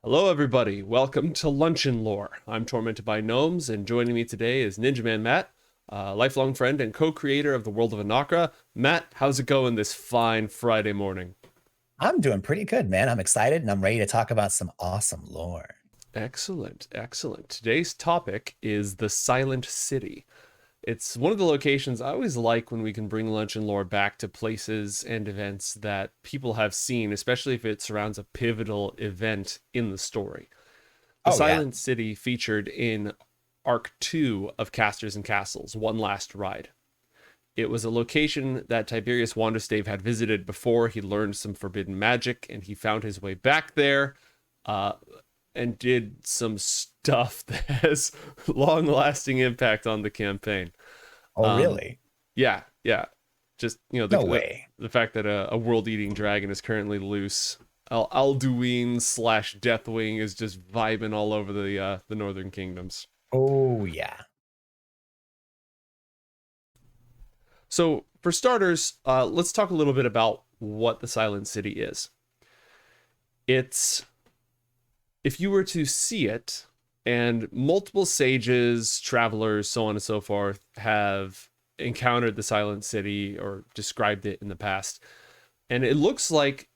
Hello, everybody. Welcome to Luncheon Lore. I'm Tormented by Luncheon Lore. I'm Tormented by Gnomes, and joining me today is NinjaManMat, a lifelong friend and co-creator of the world of Anacra. Matt, how's it going this fine Friday morning? I'm doing pretty good, man. I'm excited and I'm ready to talk about some awesome lore. Excellent, excellent. Today's topic is the Silent City. It's one of the locations I always like when we can bring Luncheon Lore back to places and events that people have seen, especially if it surrounds a pivotal event in the story. The Oh, yeah. Silent City featured in Arc 2 of Casters and Castles, One Last Ride. It was a location that Tiberius Wanderstave had visited before he learned some forbidden magic, and he found his way back there uh, and did some stuff that has long-lasting impact on the campaign. Oh, Um, really? yeah, yeah. Just, No way. the fact that a world-eating dragon is currently loose. Alduin slash Deathwing is just vibing all over the Northern Kingdoms. Oh, yeah. So, for starters, let's talk a little bit about what the Silent City is. It's, if you were to see it, and multiple sages, travelers, so on and so forth, have encountered the Silent City or described it in the past, and it looks like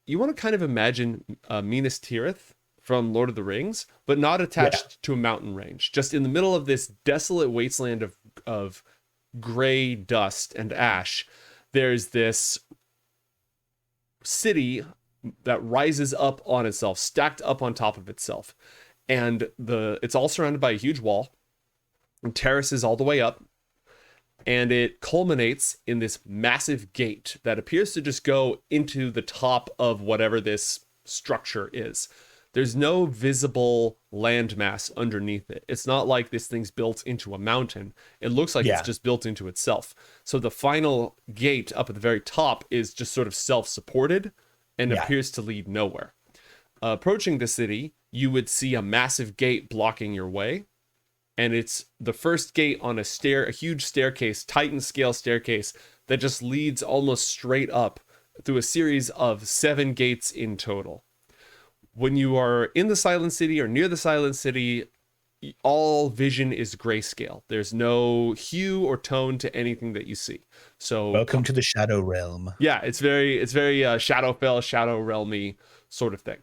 you want to kind of imagine Minas Tirith from Lord of the Rings, but not Yeah. attached to a mountain range, just in the middle of this desolate wasteland of gray dust and ash. There's this city that rises up on itself, stacked up on top of itself, and it's all surrounded by a huge wall and terraces all the way up, and it culminates in this massive gate that appears to just go into the top of whatever this structure is. There's no visible landmass underneath it. It's not like this thing's built into a mountain. It looks like it's Yeah. just built into itself. So the final gate up at the very top is just sort of self-supported and Yeah. appears to lead nowhere. Approaching the city, you would see a massive gate blocking your way, and it's the first gate on a huge staircase, Titan scale staircase that just leads almost straight up through a series of 7 gates in total. When you are in the Silent City or near the Silent City, all vision is grayscale. There's no hue or tone to anything that you see. So Welcome to the Shadow Realm. yeah, it's very Shadowfell, Shadow Realmy sort of thing.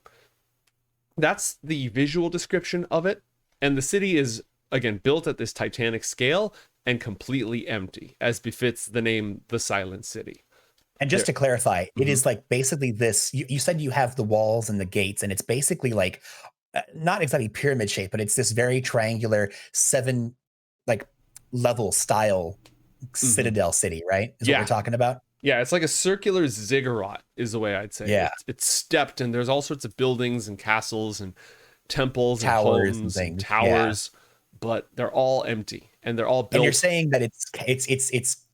That's the visual description of it, and the city is again built at this titanic scale and completely empty, as befits the name the Silent City. And just There. to clarify, it Mhm. is like basically this. You said you have the walls and the gates, and it's basically like not exactly pyramid shape, but it's this very triangular seven like level style Mhm. citadel city, right? Is what we're Yeah, talking about. yeah, it's like a circular ziggurat is the way I'd say it. Yeah. It's stepped, and there's all sorts of buildings and castles and temples and Towers and homes and things. Yeah. towers, but they're all empty and they're all And you're built. saying that it's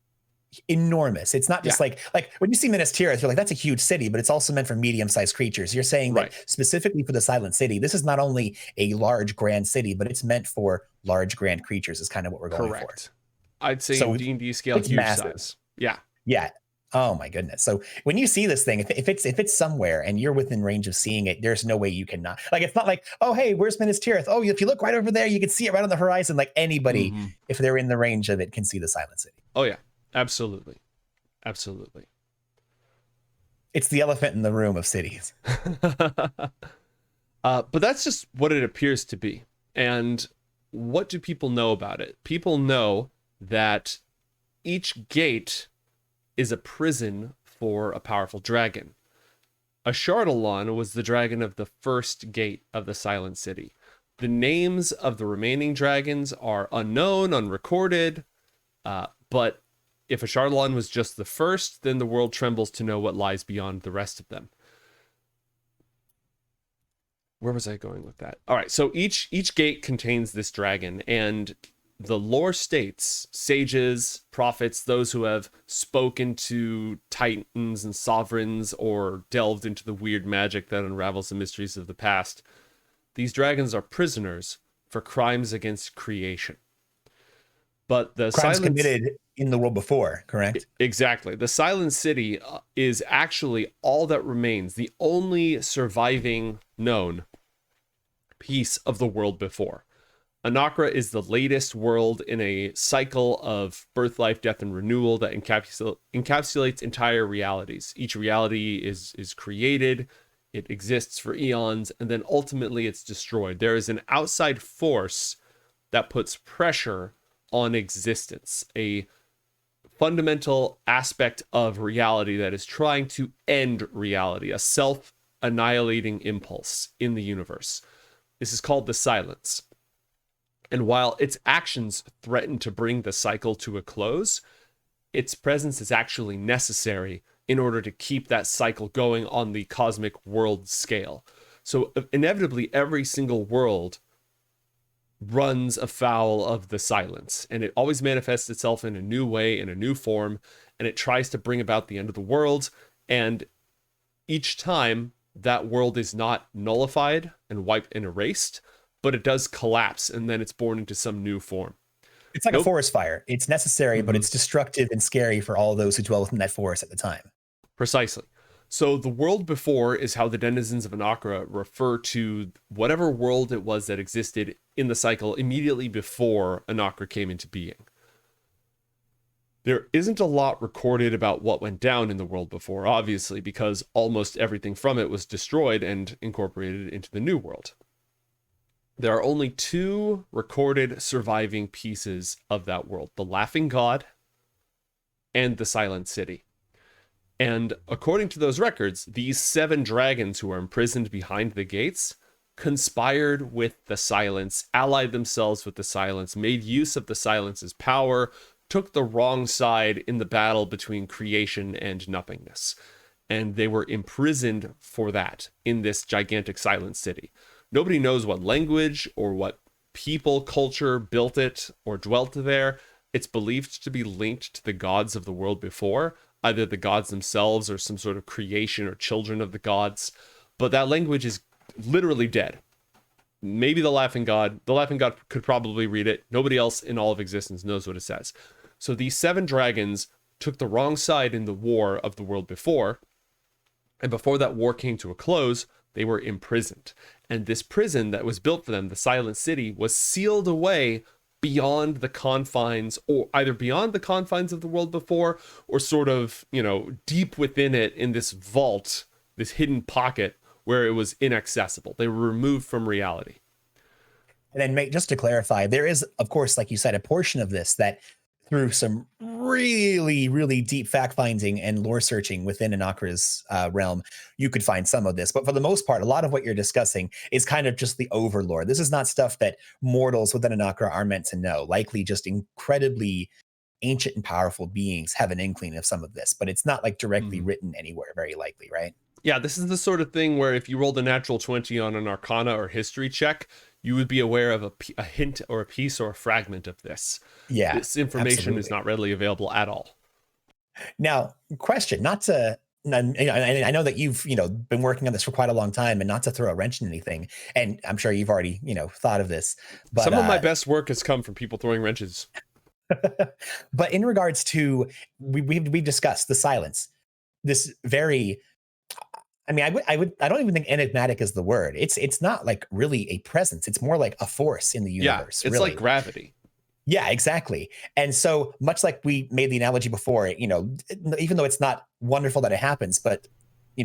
enormous. It's not Yeah, just like when you see Minas Tirith, you're like, that's a huge city, but it's also meant for medium-sized creatures. You're saying that right, specifically for the Silent City, this is not only a large grand city, but it's meant for large grand creatures is kind of what we're going for. correct. I'd say in So D&D scale, it's huge massive. size. Yeah. Yeah. Oh my goodness. So when you see this thing, if it's somewhere and you're within range of seeing it, there's no way you cannot. Like it's not like, oh hey, where's Minas Tirith? Oh, if you look right over there, you can see it right on the horizon. Like anybody, Mhm. if they're in the range of it, can see the Silent City. Oh yeah, absolutely, absolutely. It's the elephant in the room of cities. But that's just what it appears to be. And what do people know about it? People know that each gate is a prison for a powerful dragon. Ashardalon was the dragon of the first gate of the Silent City. The names of the remaining dragons are unknown, unrecorded, but if Ashardalon was just the first, then the world trembles to know what lies beyond the rest of them. Where was I going with that? All right, so each gate contains this dragon, and the lore states sages, prophets, those who have spoken to titans and sovereigns or delved into the weird magic that unravels the mysteries of the past. These dragons are prisoners for crimes against creation. But the Crimes silence committed in the world before, correct? exactly. The Silent City is actually all that remains, the only surviving known piece of the world before. Anacra is the latest world in a cycle of birth, life, death, and renewal that encapsulates entire realities. Each reality is created, it exists for eons, and then ultimately it's destroyed. There is an outside force that puts pressure on existence, a fundamental aspect of reality that is trying to end reality, a self-annihilating impulse in the universe. This is called the silence. And while its actions threaten to bring the cycle to a close, its presence is actually necessary in order to keep that cycle going on the cosmic world scale. So inevitably, every single world runs afoul of the silence, and it always manifests itself in a new way, in a new form, and it tries to bring about the end of the world. And each time, that world is not nullified and wiped and erased, but it does collapse, and then it's born into some new form. It's like a forest fire. It's necessary, but it's destructive and scary for all those who dwell within that forest at the time. Precisely. So the world before is how the denizens of Anacra refer to whatever world it was that existed in the cycle immediately before Anacra came into being. There isn't a lot recorded about what went down in the world before, obviously, because almost everything from it was destroyed and incorporated into the new world. There are only 2 recorded surviving pieces of that world: the Laughing God and the Silent City. And according to those records, these 7 dragons who are imprisoned behind the gates conspired with the silence, allied themselves with the silence, made use of the silence's power, took the wrong side in the battle between creation and nothingness. And they were imprisoned for that in this gigantic silent city. Nobody knows what language or what people culture built it or dwelt there. It's believed to be linked to the gods of the world before, either the gods themselves or some sort of creation or children of the gods. But that language is literally dead. Maybe the Laughing God could probably read it. Nobody else in all of existence knows what it says. So these 7 dragons took the wrong side in the war of the world before. And before that war came to a close, they were imprisoned. And this prison that was built for them, the Silent City, was sealed away beyond the confines, or either beyond the confines of the world before, or sort of, deep within it in this vault, this hidden pocket where it was inaccessible. They were removed from reality. And then just to clarify, there is, of course, like you said, a portion of this that through some really, really deep fact finding and lore searching within Anacra's realm, you could find some of this. But for the most part, a lot of what you're discussing is kind of just the overlore. This is not stuff that mortals within Anacra are meant to know. Likely just incredibly ancient and powerful beings have an inkling of some of this, but it's not like directly written anywhere, very likely, right? Yeah, this is the sort of thing where if you rolled a natural 20 on an Arcana or history check, you would be aware of a hint or a piece or a fragment of this. Yeah, this information is not readily available at all. Now, question, not to, I know that you've, been working on this for quite a long time, and not to throw a wrench in anything, and I'm sure you've already, thought of this. But some of my best work has come from people throwing wrenches. But in regards to, we've discussed the silence, this very, I don't even think enigmatic is the word. It's not like really a presence. It's more like a force in the universe. Yeah, it's really like gravity. Yeah, exactly. And so much like we made the analogy before, even though it's not wonderful that it happens, but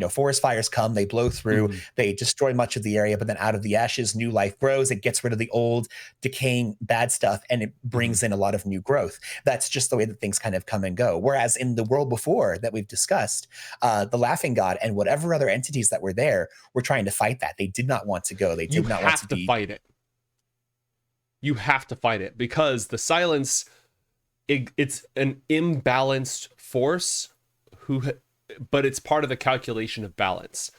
forest fires come, they blow through, they destroy much of the area, but then out of the ashes, new life grows. It gets rid of the old, decaying, bad stuff, and it brings in a lot of new growth. That's just the way that things kind of come and go. Whereas in the world before that we've discussed, the Laughing God and whatever other entities that were there were trying to fight that. They did not want to go. They did not want to fight it. You have to fight it because the silence, it's an imbalanced force but it's part of the calculation of balance.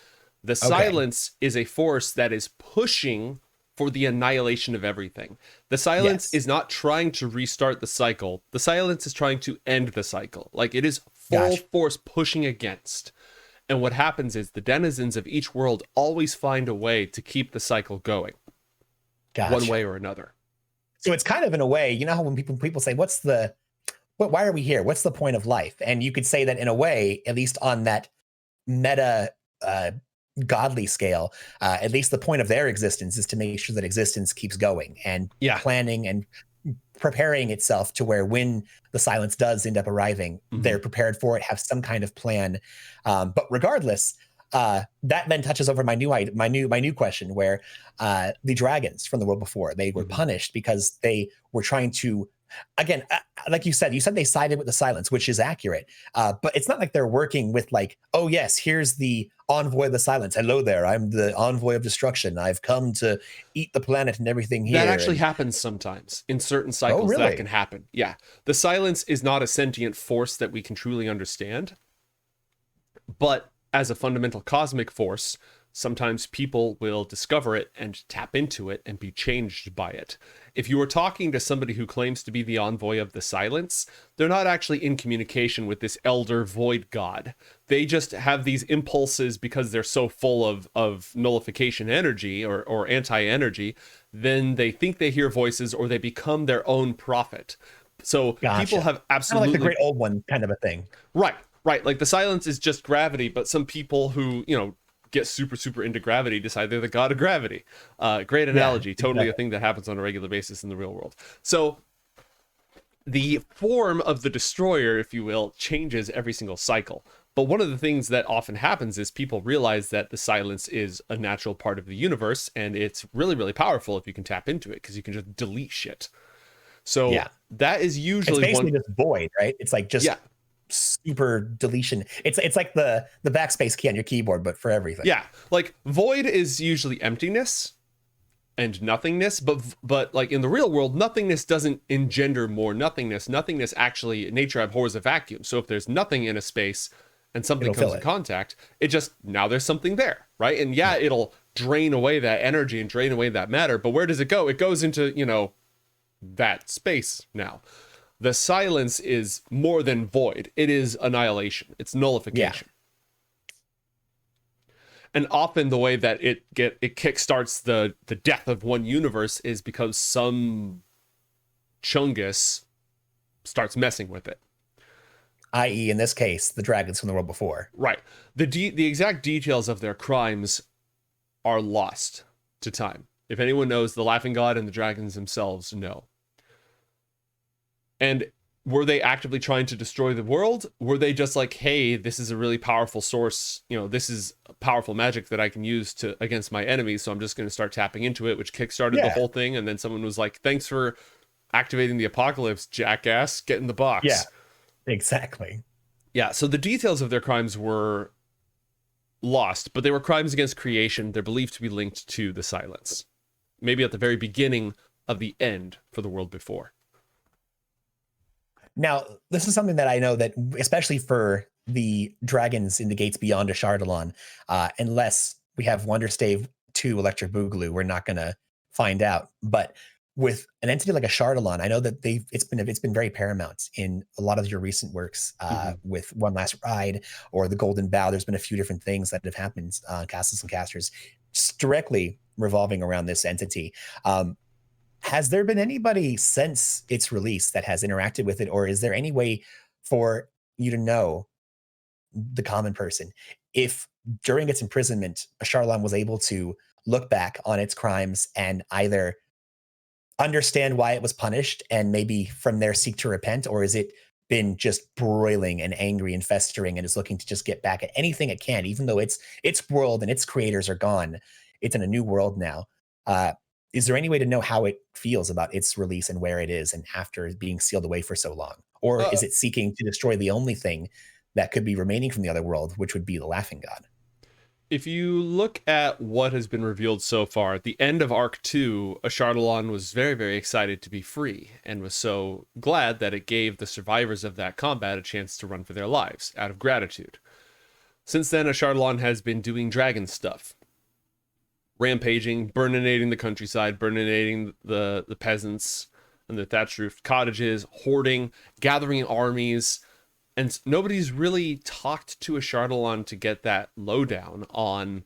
The silence is a force that is pushing for the annihilation of everything. The silence is not trying to restart the cycle. The silence is trying to end the cycle. Like it is full force pushing against. And what happens is the denizens of each world always find a way to keep the cycle going. One way or another. So it's kind of in a way, how when people say, why are we here? What's the point of life? And you could say that in a way, at least on that meta godly scale, at least the point of their existence is to make sure that existence keeps going and Yeah. planning and preparing itself to where when the silence does end up arriving, they're prepared for it, have some kind of plan. But regardless, that then touches over my new question, where the dragons from the world before, they were punished because they were trying to, again, like you said they sided with the silence, which is accurate. But it's not like they're working with like, oh yes, here's the envoy of the silence. Hello there, I'm the envoy of destruction. I've come to eat the planet and everything here. That actually happens sometimes in certain cycles. Oh, really? That can happen. Yeah. The silence is not a sentient force that we can truly understand, but as a fundamental cosmic force, sometimes people will discover it and tap into it and be changed by it. If you were talking to somebody who claims to be the envoy of the silence, they're not actually in communication with this elder void god. They just have these impulses because they're so full of nullification energy or anti-energy. Then they think they hear voices, or they become their own prophet. So people have absolutely... Kind of like the great old one kind of a thing. Right. Like the silence is just gravity, but some people who, get super into gravity decide they're the god of gravity. Great analogy. Yeah, totally exactly. A thing that happens on a regular basis in the real world. So the form of the destroyer, if you will, changes every single cycle. But one of the things that often happens is people realize that the silence is a natural part of the universe, and it's really, really powerful if you can tap into it, because you can just delete shit. So that is usually it's basically just void, right? It's like just super deletion. It's like the backspace key on your keyboard, but for everything. Yeah, like void is usually emptiness and nothingness, but like in the real world, nothingness doesn't engender more nothingness. Nothingness actually, nature abhors a vacuum. So if there's nothing in a space and something comes in contact, it just, now there's something there, right? And it'll drain away that energy and drain away that matter, but where does it go? It goes into, that space now. The silence is more than void. It is annihilation. It's nullification. Yeah. And often the way that it kickstarts the death of one universe is because some Chungus starts messing with it. I.e., in this case, the dragons from the world before. Right. The exact details of their crimes are lost to time. If anyone knows, the Laughing God and the dragons themselves know. And were they actively trying to destroy the world? Were they just like, hey, this is a really powerful source, this is powerful magic that I can use against my enemies, so I'm just going to start tapping into it, which kickstarted the whole thing. And then someone was like, thanks for activating the apocalypse, jackass, get in the box. Yeah, exactly. Yeah, so the details of their crimes were lost, but they were crimes against creation. They're believed to be linked to the silence, maybe at the very beginning of the end for the world before. Now, this is something that I know that, especially for the dragons in the gates beyond Ashardalon, unless we have Wonderstave 2 Electric Boogaloo, we're not going to find out. But with an entity like Ashardalon, I know that it's been very paramount in a lot of your recent works, with One Last Ride or the Golden Bough. There's been a few different things that have happened on Castles and Casters, just directly revolving around this entity. Has there been anybody since its release that has interacted with it, or is there any way for you to know, the common person, if during its imprisonment, Ashardalon was able to look back on its crimes and either understand why it was punished and maybe from there seek to repent, or is it been just broiling and angry and festering and is looking to just get back at anything it can, even though its world and its creators are gone? It's in a new world now. Is there any way to know how it feels about its release and where it is and after being sealed away for so long? Or is it seeking to destroy the only thing that could be remaining from the other world, which would be the Laughing God? If you look at what has been revealed so far, at the end of Arc 2, Ashardalon was very, very excited to be free and was so glad that it gave the survivors of that combat a chance to run for their lives out of gratitude. Since then, Ashardalon has been doing dragon stuff. Rampaging, burninating the countryside, burninating the peasants and the thatched roofed cottages, hoarding, gathering armies, and nobody's really talked to Ashardalon to get that lowdown on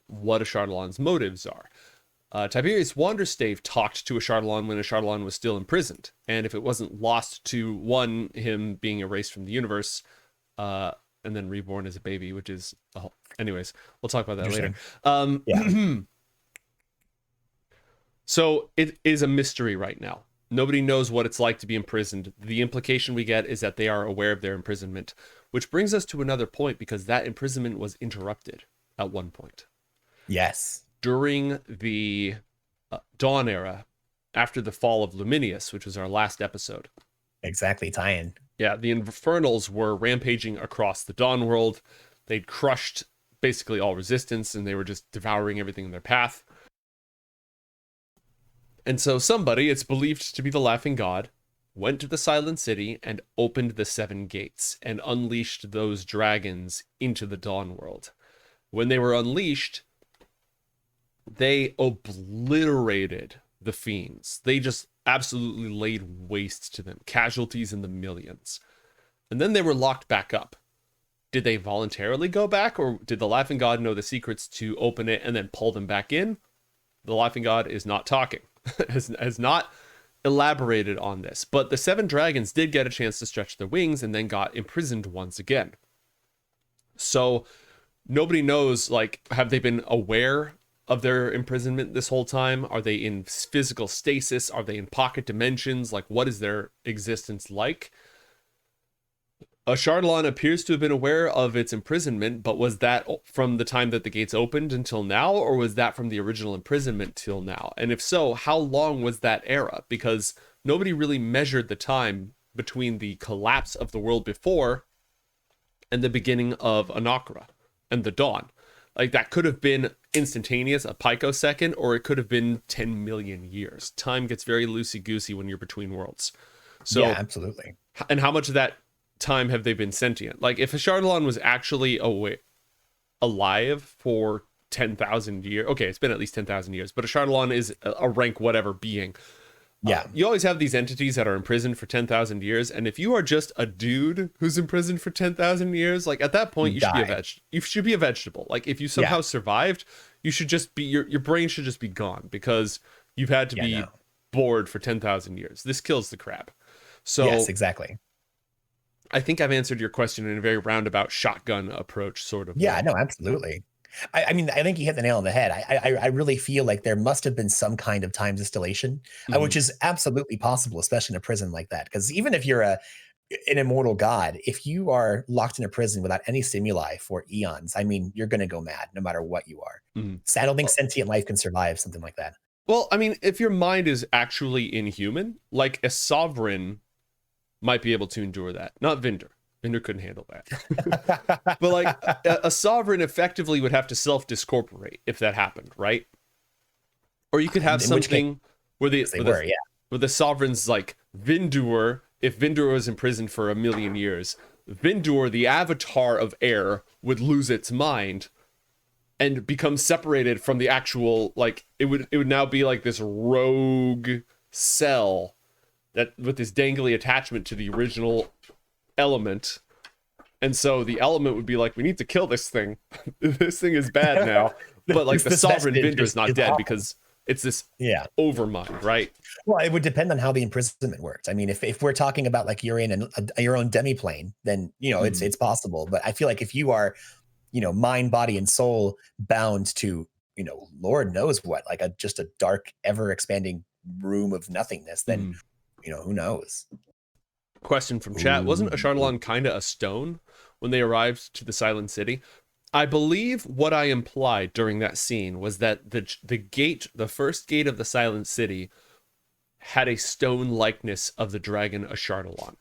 what Ashardalon's motives are. Tiberius Wanderstave talked to Ashardalon when Ashardalon was still imprisoned, and if it wasn't lost to him being erased from the universe, and then reborn as a baby, which is a anyways, we'll talk about that later. Yeah. So it is a mystery right now. Nobody knows what it's like to be imprisoned. The implication we get is that they are aware of their imprisonment, which brings us to another point, because that imprisonment was interrupted at one point. Yes. During the Dawn era, after the fall of Luminius, which was our last episode. Exactly, tie-in. Yeah, the Infernals were rampaging across the Dawn world. They'd crushed basically all resistance, and they were just devouring everything in their path. And so somebody, it's believed to be the Laughing God, went to the Silent City and opened the 7 gates and unleashed those dragons into the Dawn world. When they were unleashed, they obliterated the fiends. They just absolutely laid waste to them, casualties in the millions. And then they were locked back up. Did they voluntarily go back, or did the Laughing God know the secrets to open it and then pull them back in? The Laughing God is not talking, has not elaborated on this. But the 7 dragons did get a chance to stretch their wings and then got imprisoned once again. So nobody knows, like, have they been aware of their imprisonment this whole time? Are they in physical stasis? Are they in pocket dimensions? Like, what is their existence like? Ashardalon appears to have been aware of its imprisonment, but was that from the time that the gates opened until now, or was that from the original imprisonment till now? And if so, how long was that era? Because nobody really measured the time between the collapse of the world before and the beginning of Anacra and the Dawn. Like, that could have been instantaneous, a picosecond, or it could have been 10 million years. Time gets very loosey-goosey when you're between worlds. So, yeah, absolutely. And how much of that time have they been sentient? Like, if Ashardalon was actually alive for 10,000 years, okay, it's been at least 10,000 years, but Ashardalon is a rank whatever being. Yeah. You always have these entities that are imprisoned for 10,000 years, and if you are just a dude who's imprisoned for 10,000 years, like, at that point, you should be a vegetable. Like, if you somehow survived, you should just be, your brain should just be gone, because you've had to be bored for 10,000 years. This kills the crab. So yes, exactly. I think I've answered your question in a very roundabout shotgun approach, sort of. Yeah, no, absolutely. I mean, I think you hit the nail on the head. I really feel like there must have been some kind of time distillation, which is absolutely possible, especially in a prison like that. Because even if you're an immortal god, if you are locked in a prison without any stimuli for eons, I mean, you're going to go mad no matter what you are. So I don't think sentient life can survive something like that. Well, I mean, if your mind is actually inhuman, like a sovereign might be able to endure that. Not Vinder. Vinder couldn't handle that. But like a sovereign effectively would have to self-discorporate if that happened, right? Or you could have something where the sovereign's like Vindur. If Vindur was imprisoned for 1,000,000 years, Vindur, the avatar of air, would lose its mind and become separated from the actual, like, it would now be like this rogue cell that with this dangly attachment to the original element. And so the element would be like, we need to kill this thing. This thing is bad now. But like the sovereign Vinder is not dead because it's this overmind, right? Well, it would depend on how the imprisonment works. I mean, if we're talking about like you're in your own demiplane, then, you know, it's possible. But I feel like if you are, you know, mind, body, and soul bound to, you know, Lord knows what, like just a dark, ever expanding room of nothingness, then, you know, who knows? Question from chat. Wasn't Ashardalon kind of a stone when they arrived to the Silent City? I believe what I implied during that scene was that the gate, the first gate of the Silent City, had a stone likeness of the dragon Ashardalon.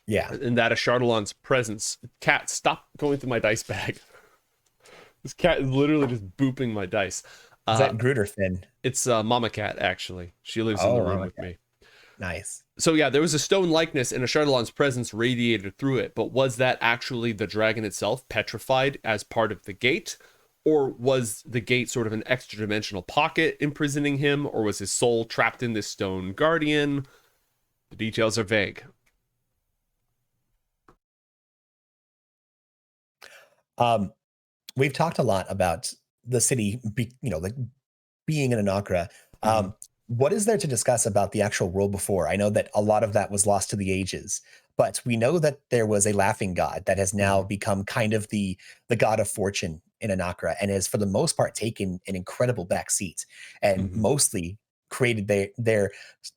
Yeah. And that Ashardalon's presence... Cat, stop going through my dice bag. This cat is literally just booping my dice. Is that Groot or Finn? It's Mama Cat, actually. She lives in the room with me. Nice. So yeah, there was a stone likeness and Ashardalon's presence radiated through it, but was that actually the dragon itself petrified as part of the gate? Or was the gate sort of an extra dimensional pocket imprisoning him? Or was his soul trapped in this stone guardian? The details are vague. We've talked a lot about the city, like being in Anacra. What is there to discuss about the actual world before? I know that a lot of that was lost to the ages, but we know that there was a laughing god that has now become kind of the god of fortune in Anacra and has for the most part taken an incredible backseat and mostly created their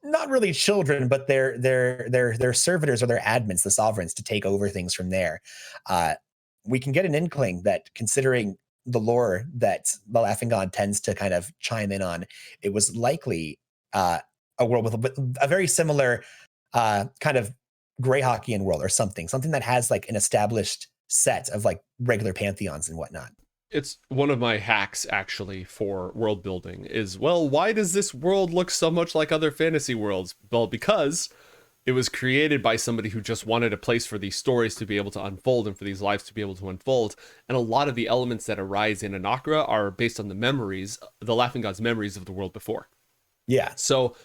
not really children, but their servitors or their admins, the sovereigns, to take over things from there. We can get an inkling that, considering the lore that the Laughing God tends to kind of chime in on, it was likely a world with a very similar kind of Greyhawkian world or something that has like an established set of like regular pantheons and whatnot. It's one of my hacks actually for world building is, well, why does this world look so much like other fantasy worlds? Well, because it was created by somebody who just wanted a place for these stories to be able to unfold and for these lives to be able to unfold. And a lot of the elements that arise in Anacra are based on the memories, the Laughing God's memories of the world before. Yeah. So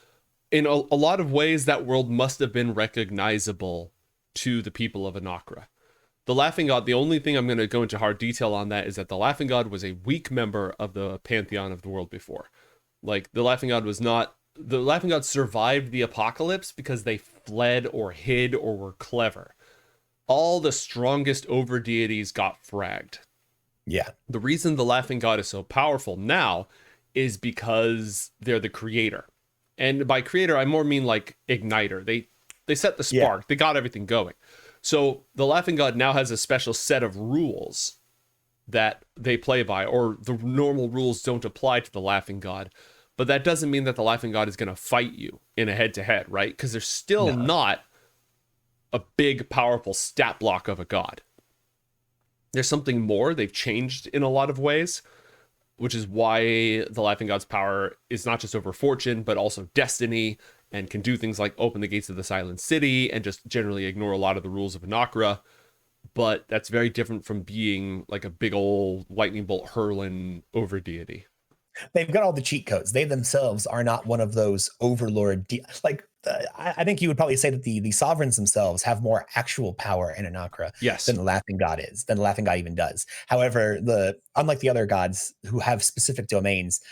in a lot of ways, that world must have been recognizable to the people of Anacra. The Laughing God, the only thing I'm going to go into hard detail on that is that the Laughing God was a weak member of the pantheon of the world before. Like, the Laughing God survived the apocalypse because they fled or hid or were clever. All the strongest over deities got fragged. Yeah. The reason the Laughing God is so powerful now is because they're the creator. And by creator, I more mean like igniter. They set the spark. Yeah. They got everything going. So the Laughing God now has a special set of rules that they play by, or the normal rules don't apply to the Laughing God. But that doesn't mean that the Laughing God is going to fight you in a head-to-head, right? Because they're still not a big, powerful stat block of a god. There's something more. They've changed in a lot of ways, which is why the Laughing God's power is not just over fortune, but also destiny, and can do things like open the gates of the Silent City and just generally ignore a lot of the rules of Anacra. But that's very different from being like a big old lightning bolt hurling over deity. They've got all the cheat codes. They themselves are not one of those overlord. I think you would probably say that the sovereigns themselves have more actual power in Anacra than the Laughing God is, than the Laughing God even does. However, unlike the other gods who have specific domains,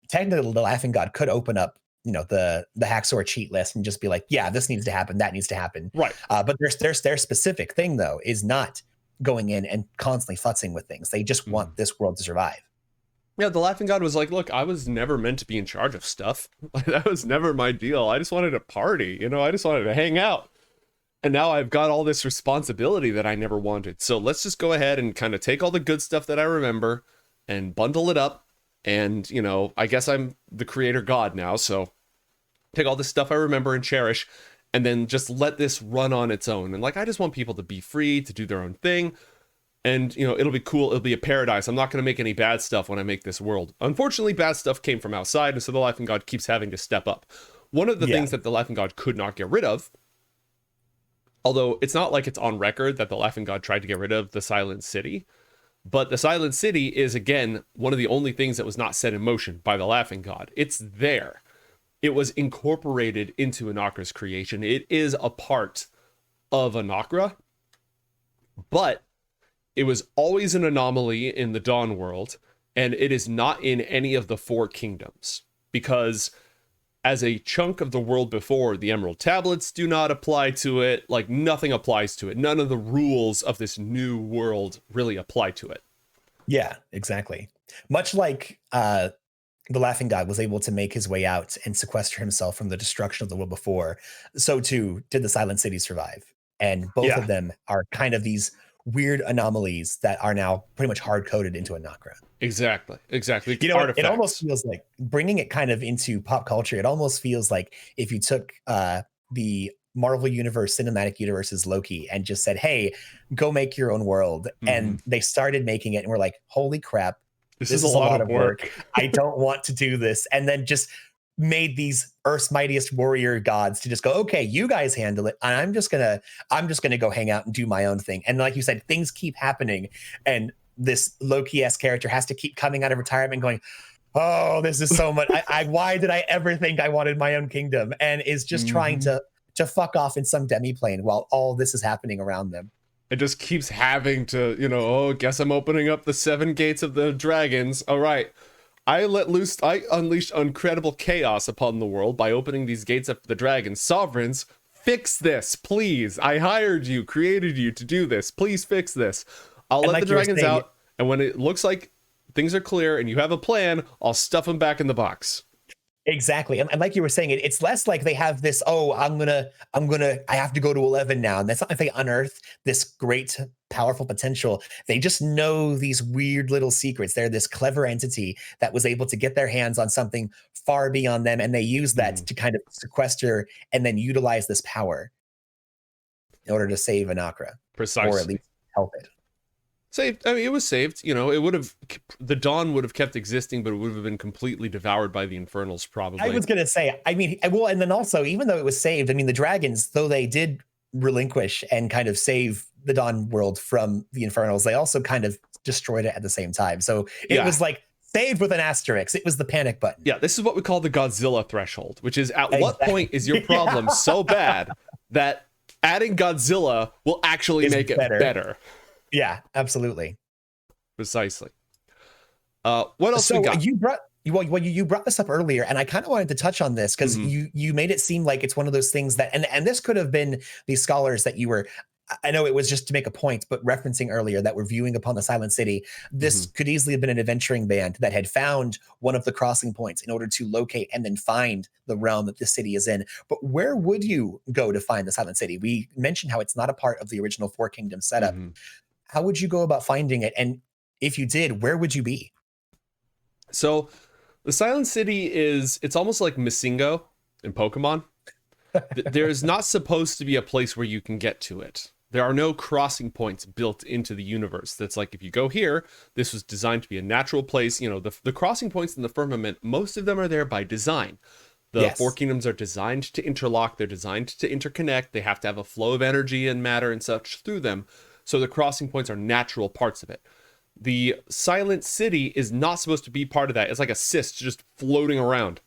technically the Laughing God could open up, the Haxor cheat list and just be like, yeah, this needs to happen, that needs to happen. Right. But their specific thing though is not going in and constantly futzing with things. They just want this world to survive. Yeah, the Laughing God was like, look, I was never meant to be in charge of stuff. That was never my deal. I just wanted to party, I just wanted to hang out. And now I've got all this responsibility that I never wanted. So let's just go ahead and kind of take all the good stuff that I remember and bundle it up. And, I guess I'm the creator god now. So take all this stuff I remember and cherish, and then just let this run on its own. And I just want people to be free to do their own thing. And, it'll be cool. It'll be a paradise. I'm not going to make any bad stuff when I make this world. Unfortunately, bad stuff came from outside, and so the Laughing God keeps having to step up. One of the things that the Laughing God could not get rid of, although it's not like it's on record that the Laughing God tried to get rid of the Silent City, but the Silent City is, again, one of the only things that was not set in motion by the Laughing God. It's there. It was incorporated into Anacra's creation. It is a part of Anacra, but it was always an anomaly in the Dawn world, and it is not in any of the four kingdoms, because as a chunk of the world before, the Emerald Tablets do not apply to it. Nothing applies to it. None of the rules of this new world really apply to it. Yeah, exactly. Much like the Laughing God was able to make his way out and sequester himself from the destruction of the world before, so too did the Silent City survive. And both of them are kind of these weird anomalies that are now pretty much hard-coded into Anacra. Exactly. It almost feels like, bringing it kind of into pop culture, it almost feels like if you took the Marvel Universe Cinematic Universe's Loki and just said, hey, go make your own world. And they started making it and we're like, holy crap, this is a lot of work. I don't want to do this. And then just made these Earth's mightiest warrior gods to just go, okay, you guys handle it, and I'm just gonna go hang out and do my own thing. And like you said, things keep happening, and this Loki-esque character has to keep coming out of retirement going, oh, this is so much. Why did I ever think I wanted my own kingdom? And is just trying to fuck off in some demi-plane while all this is happening around them. It just keeps having to, guess I'm opening up the 7 gates of the dragons. All right. I unleashed incredible chaos upon the world by opening these gates up for the dragons. Sovereigns, fix this, please. I hired you, created you to do this. Please fix this. I'll let the dragons out. And when it looks like things are clear and you have a plan, I'll stuff them back in the box. Exactly. And like you were saying, it's less like they have this, oh, I have to go to 11 now. And that's not like they unearth this great, powerful potential. They just know these weird little secrets. They're this clever entity that was able to get their hands on something far beyond them. And they use that to kind of sequester and then utilize this power in order to save Anacra. Precisely. Or at least help it. Saved. I mean, it was saved. You know, the dawn would have kept existing, but it would have been completely devoured by the infernals, probably. I was going to say, I mean, well, and then also, even though it was saved, I mean, the dragons, though they did relinquish and kind of save the dawn world from the infernals, they also kind of destroyed it at the same time. So it was like saved with an asterisk. It was the panic button. Yeah, this is what we call the Godzilla threshold, which is at what point is your problem so bad that adding Godzilla will actually make it better. Yeah, absolutely. Precisely. What else we got? You brought this up earlier, and I kind of wanted to touch on this because you made it seem like it's one of those things that, and this could have been these scholars that you were, I know it was just to make a point, but referencing earlier that we're viewing upon the Silent City, this could easily have been an adventuring band that had found one of the crossing points in order to locate and then find the realm that the city is in. But where would you go to find the Silent City? We mentioned how it's not a part of the original Four Kingdoms setup. How would you go about finding it? And if you did, where would you be? So the Silent City it's almost like Missingo in Pokemon. There's not supposed to be a place where you can get to it. There are no crossing points built into the universe. That's like, if you go here, this was designed to be a natural place. You know, the crossing points in the firmament, most of them are there by design. The Four Kingdoms are designed to interlock. They're designed to interconnect. They have to have a flow of energy and matter and such through them. So the crossing points are natural parts of it. The Silent City is not supposed to be part of that. It's like a cyst just floating around.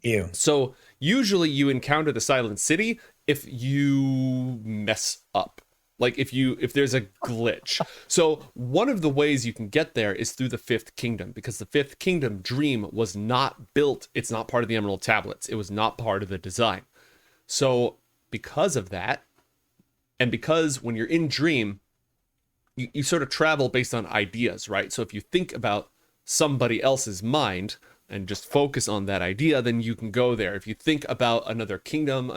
Ew. So usually you encounter the Silent City if you mess up. Like if there's a glitch. So one of the ways you can get there is through the Fifth Kingdom, because the Fifth Kingdom Dream was not built. It's not part of the Emerald Tablets. It was not part of the design. So because of that, and because when you're in Dream, you sort of travel based on ideas, right? So if you think about somebody else's mind and just focus on that idea, then you can go there. If you think about another kingdom,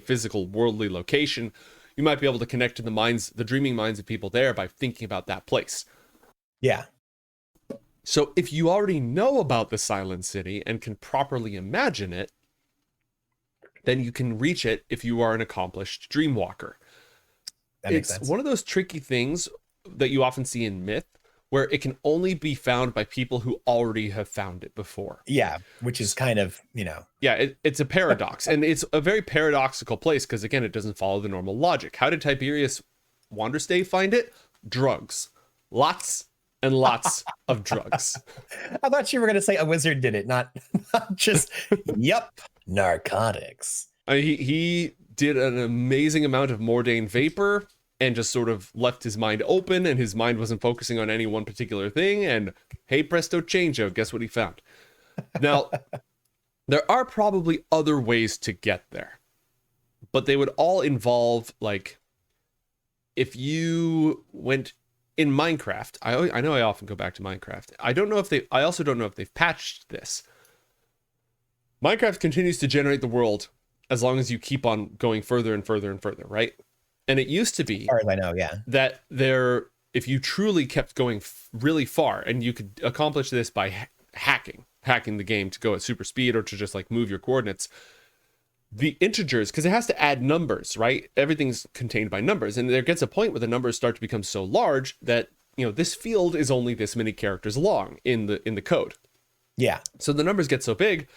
physical worldly location, you might be able to connect to the dreaming minds of people there by thinking about that place. Yeah. So if you already know about the Silent City and can properly imagine it, then you can reach it if you are an accomplished dreamwalker. That makes sense. One of those tricky things that you often see in myth where it can only be found by people who already have found it before. Yeah, which is kind of, Yeah, it's a paradox. And it's a very paradoxical place because, again, it doesn't follow the normal logic. How did Tiberius Wanderstay find it? Drugs. Lots and lots of drugs. I thought you were going to say a wizard did it, not just, narcotics. He did an amazing amount of Mordain vapor and just sort of left his mind open, and his mind wasn't focusing on any one particular thing. And hey, presto changeo, guess what he found? Now, there are probably other ways to get there, but they would all involve, like, if you went in Minecraft, I know I often go back to Minecraft. I also don't know if they've patched this. Minecraft continues to generate the world as long as you keep on going further and further and further, right? And it used to be, as far as I know, that if you truly kept going really far, and you could accomplish this by hacking the game to go at super speed or to just like move your coordinates, the integers, because it has to add numbers, right? Everything's contained by numbers, and there gets a point where the numbers start to become so large that, this field is only this many characters long in the code. Yeah. So the numbers get so big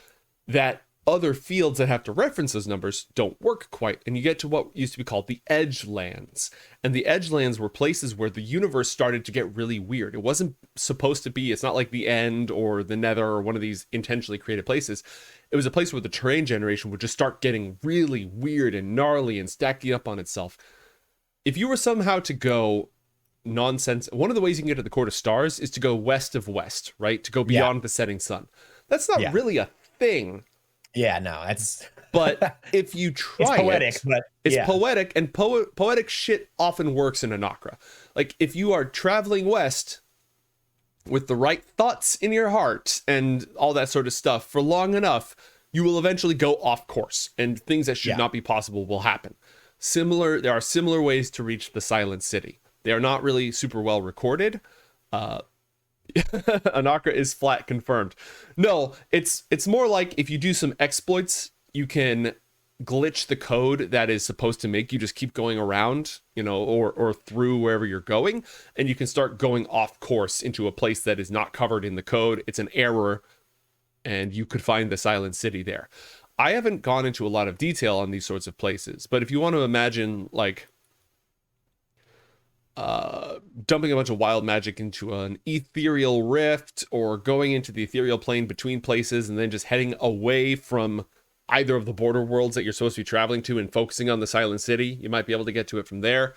that other fields that have to reference those numbers don't work quite, and you get to what used to be called the edge lands. And the edge lands were places where the universe started to get really weird. It wasn't supposed to be. It's not like the end or the nether or one of these intentionally created places. It was a place where the terrain generation would just start getting really weird and gnarly and stacking up on itself. If you were somehow to go nonsense, one of the ways you can get to the Court of Stars is to go west of west, right? To go beyond the setting sun. That's not really a thing. Yeah, no, that's. But if you try, it's poetic, but it's poetic, and poetic shit often works in Anacra. Like if you are traveling west, with the right thoughts in your heart and all that sort of stuff for long enough, you will eventually go off course, and things that should not be possible will happen. There are similar ways to reach the Silent City. They are not really super well recorded. Anacra is flat confirmed. No, it's more like if you do some exploits, you can glitch the code that is supposed to make you just keep going around, or through wherever you're going, and you can start going off course into a place that is not covered in the code. It's an error, and you could find the Silent City there. I haven't gone into a lot of detail on these sorts of places, but if you want to imagine like dumping a bunch of wild magic into an ethereal rift, or going into the ethereal plane between places and then just heading away from either of the border worlds that you're supposed to be traveling to and focusing on the Silent City, you might be able to get to it from there.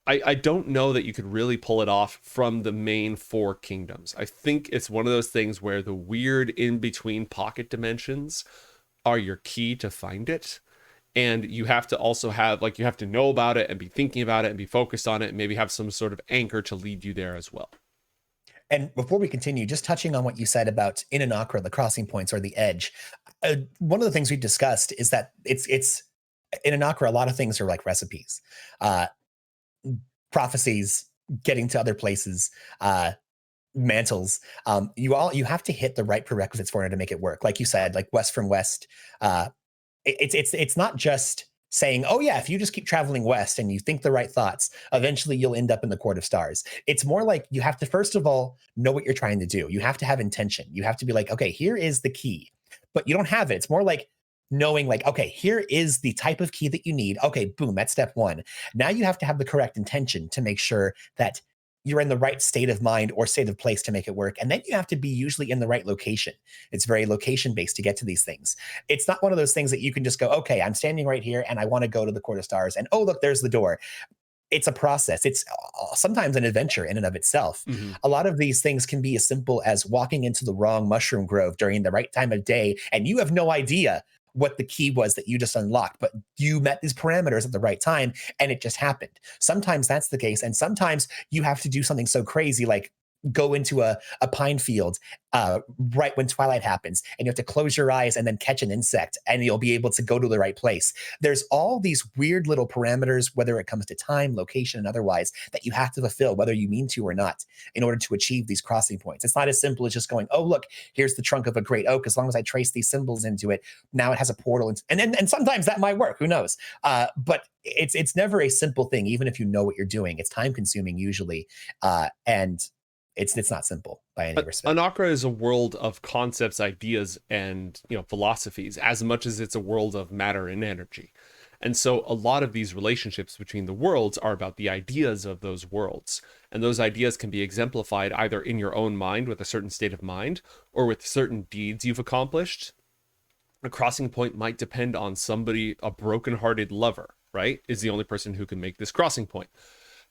I don't know that you could really pull it off from the main 4 kingdoms. I think it's one of those things where the weird in-between pocket dimensions are your key to find it. And you have to also have, you have to know about it and be thinking about it and be focused on it, and maybe have some sort of anchor to lead you there as well. And before we continue, just touching on what you said about in Anacra, the crossing points or the edge. One of the things we've discussed is that it's in Anacra, a lot of things are like recipes. Prophecies, getting to other places, mantles. You have to hit the right prerequisites for it to make it work. Like you said, like west from west. It's not just saying, oh yeah, if you just keep traveling west and you think the right thoughts, eventually you'll end up in the Court of Stars. It's more like you have to, first of all, know what you're trying to do. You have to have intention. You have to be like, okay, here is the key, but you don't have it. It's more like knowing like, okay, here is the type of key that you need. Okay, boom, that's step 1. Now you have to have the correct intention to make sure that you're in the right state of mind or state of place to make it work. And then you have to be usually in the right location. It's very location based to get to these things. It's not one of those things that you can just go, okay, I'm standing right here and I want to go to the Court of Stars, and oh, look, there's the door. It's a process. It's sometimes an adventure in and of itself. Mm-hmm. A lot of these things can be as simple as walking into the wrong mushroom grove during the right time of day, and you have no idea what the key was that you just unlocked, but you met these parameters at the right time and it just happened. Sometimes that's the case. And sometimes you have to do something so crazy, like go into a pine field right when twilight happens, and you have to close your eyes and then catch an insect, and you'll be able to go to the right place. There's all these weird little parameters, whether it comes to time, location, and otherwise, that you have to fulfill, whether you mean to or not, in order to achieve these crossing points. It's not as simple as just going, oh, look, here's the trunk of a great oak. As long as I trace these symbols into it, now it has a portal. And sometimes that might work. Who knows? But it's never a simple thing, even if you know what you're doing. It's time consuming usually. And it's not simple by any respect. Anacra is a world of concepts, ideas, and philosophies, as much as it's a world of matter and energy. And so a lot of these relationships between the worlds are about the ideas of those worlds. And those ideas can be exemplified either in your own mind with a certain state of mind, or with certain deeds you've accomplished. A crossing point might depend on somebody, a broken-hearted lover, right, is the only person who can make this crossing point.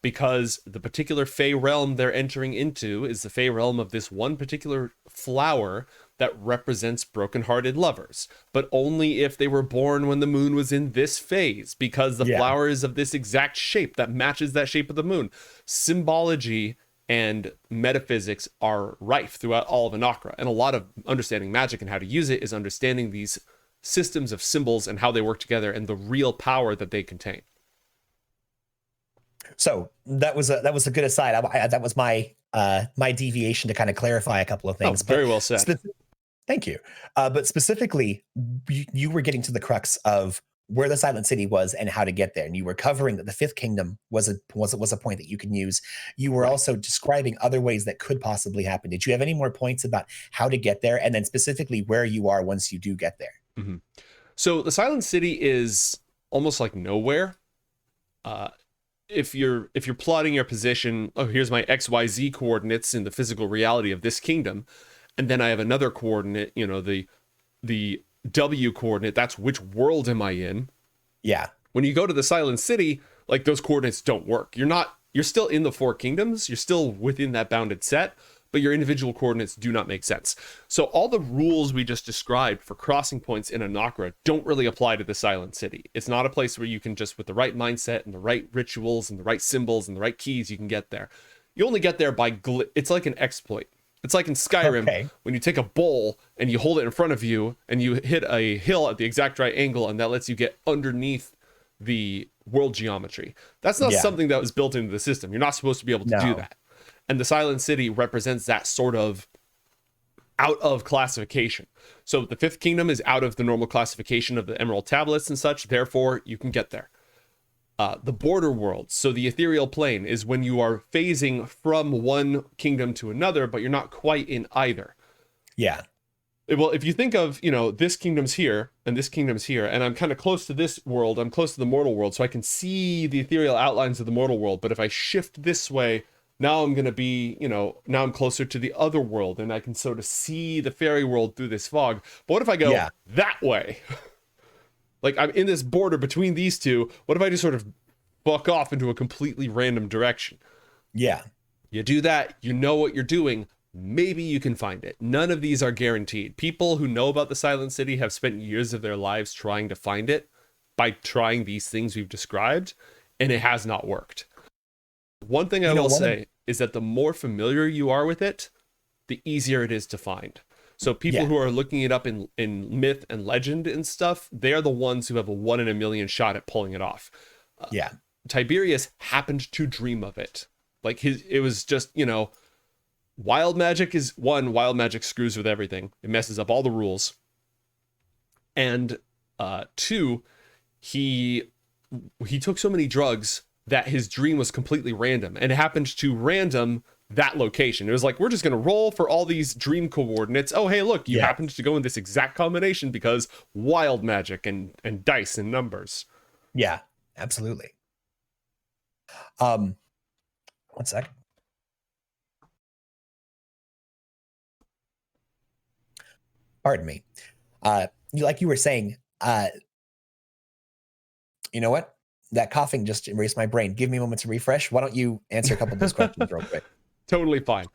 Because the particular Fey realm they're entering into is the Fey realm of this one particular flower that represents broken-hearted lovers, but only if they were born when the moon was in this phase, because the flower is of this exact shape that matches that shape of the moon. Symbology and metaphysics are rife throughout all of Anacra, and a lot of understanding magic and how to use it is understanding these systems of symbols and how they work together and the real power that they contain. So that was a good aside. That was my deviation to kind of clarify a couple of things. Very well said. Thank you. But specifically, you were getting to the crux of where the Silent City was and how to get there, and you were covering that the 5th kingdom was a point that you can use. You were also describing other ways that could possibly happen. Did you have any more points about how to get there, and then specifically where you are once you do get there? Mm-hmm. So the Silent City is almost like nowhere. If you're plotting your position, oh, here's my XYZ coordinates in the physical reality of this kingdom, and then I have another coordinate, the W coordinate, that's which world am I in? Yeah. When you go to the Silent City, like, those coordinates don't work. You're still in the 4 kingdoms, you're still within that bounded set, but your individual coordinates do not make sense. So all the rules we just described for crossing points in Anacra don't really apply to the Silent City. It's not a place where you can just, with the right mindset and the right rituals and the right symbols and the right keys, you can get there. You only get there by it's like an exploit. It's like in Skyrim when you take a bowl and you hold it in front of you and you hit a hill at the exact right angle, and that lets you get underneath the world geometry. That's not something that was built into the system. You're not supposed to be able to do that. And the Silent City represents that sort of out of classification. So the Fifth Kingdom is out of the normal classification of the Emerald Tablets and such. Therefore, you can get there. The border world, so the ethereal plane, is when you are phasing from one kingdom to another, but you're not quite in either. Yeah. Well, if you think of, this kingdom's here and this kingdom's here, and I'm kind of close to this world, I'm close to the mortal world, so I can see the ethereal outlines of the mortal world. But if I shift this way, now I'm going to be, now I'm closer to the other world, and I can sort of see the fairy world through this fog. But what if I go that way? Like, I'm in this border between these two. What if I just sort of fuck off into a completely random direction? Yeah. You do that, you know what you're doing. Maybe you can find it. None of these are guaranteed. People who know about the Silent City have spent years of their lives trying to find it by trying these things we've described, and it has not worked. One thing I will say is that the more familiar you are with it, the easier it is to find. So people who are looking it up in myth and legend and stuff, they are the ones who have a 1 in a million shot at pulling it off. Tiberius happened to dream of it. Like it was just, wild magic is one, wild magic screws with everything. It messes up all the rules. And two, he took so many drugs that his dream was completely random, and it happened to random that location. It was like, we're just going to roll for all these dream coordinates. Oh, hey, look, you happened to go in this exact combination because wild magic and dice and numbers. Yeah, absolutely. 1 sec. Pardon me. Like you were saying, you know what? That coughing just erased my brain. Give me a moment to refresh. Why don't you answer a couple of those questions real quick? Totally fine.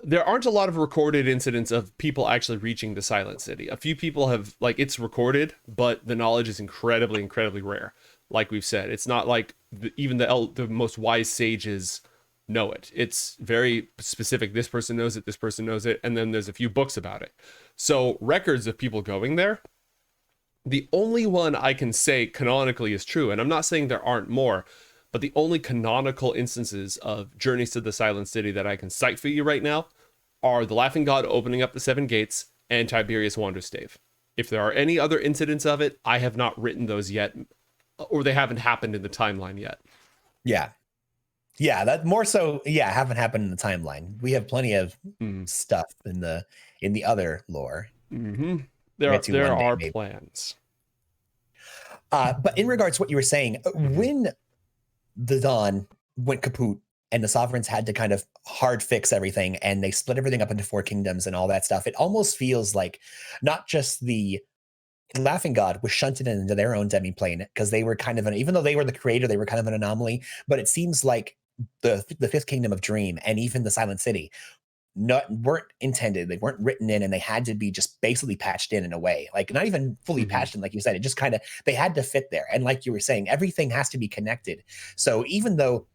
There aren't a lot of recorded incidents of people actually reaching the Silent City. A few people have, it's recorded, but the knowledge is incredibly, incredibly rare. Like we've said, it's not like even the most wise sages know it. It's very specific. This person knows it, this person knows it, and then there's a few books about it. So records of people going there, the only one I can say canonically is true, and I'm not saying there aren't more, but the only canonical instances of journeys to the Silent City that I can cite for you right now are the Laughing God opening up the 7 gates and Tiberius Wanderstave. If there are any other incidents of it, I have not written those yet, or they haven't happened in the timeline yet. Yeah, that more so, haven't happened in the timeline. We have plenty of stuff in the other lore. Mm-hmm. There are plans. But in regards to what you were saying, when the Dawn went kaput and the sovereigns had to kind of hard fix everything and they split everything up into 4 kingdoms and all that stuff, it almost feels like not just the Laughing God was shunted into their own demiplane because they were kind of even though they were the creator, they were kind of an anomaly. But it seems like the 5th kingdom of Dream and even the Silent City weren't intended, they weren't written in, and they had to be just basically patched in a way, like not even fully patched in, like you said. It just kind of, they had to fit there. And like you were saying, everything has to be connected. So even though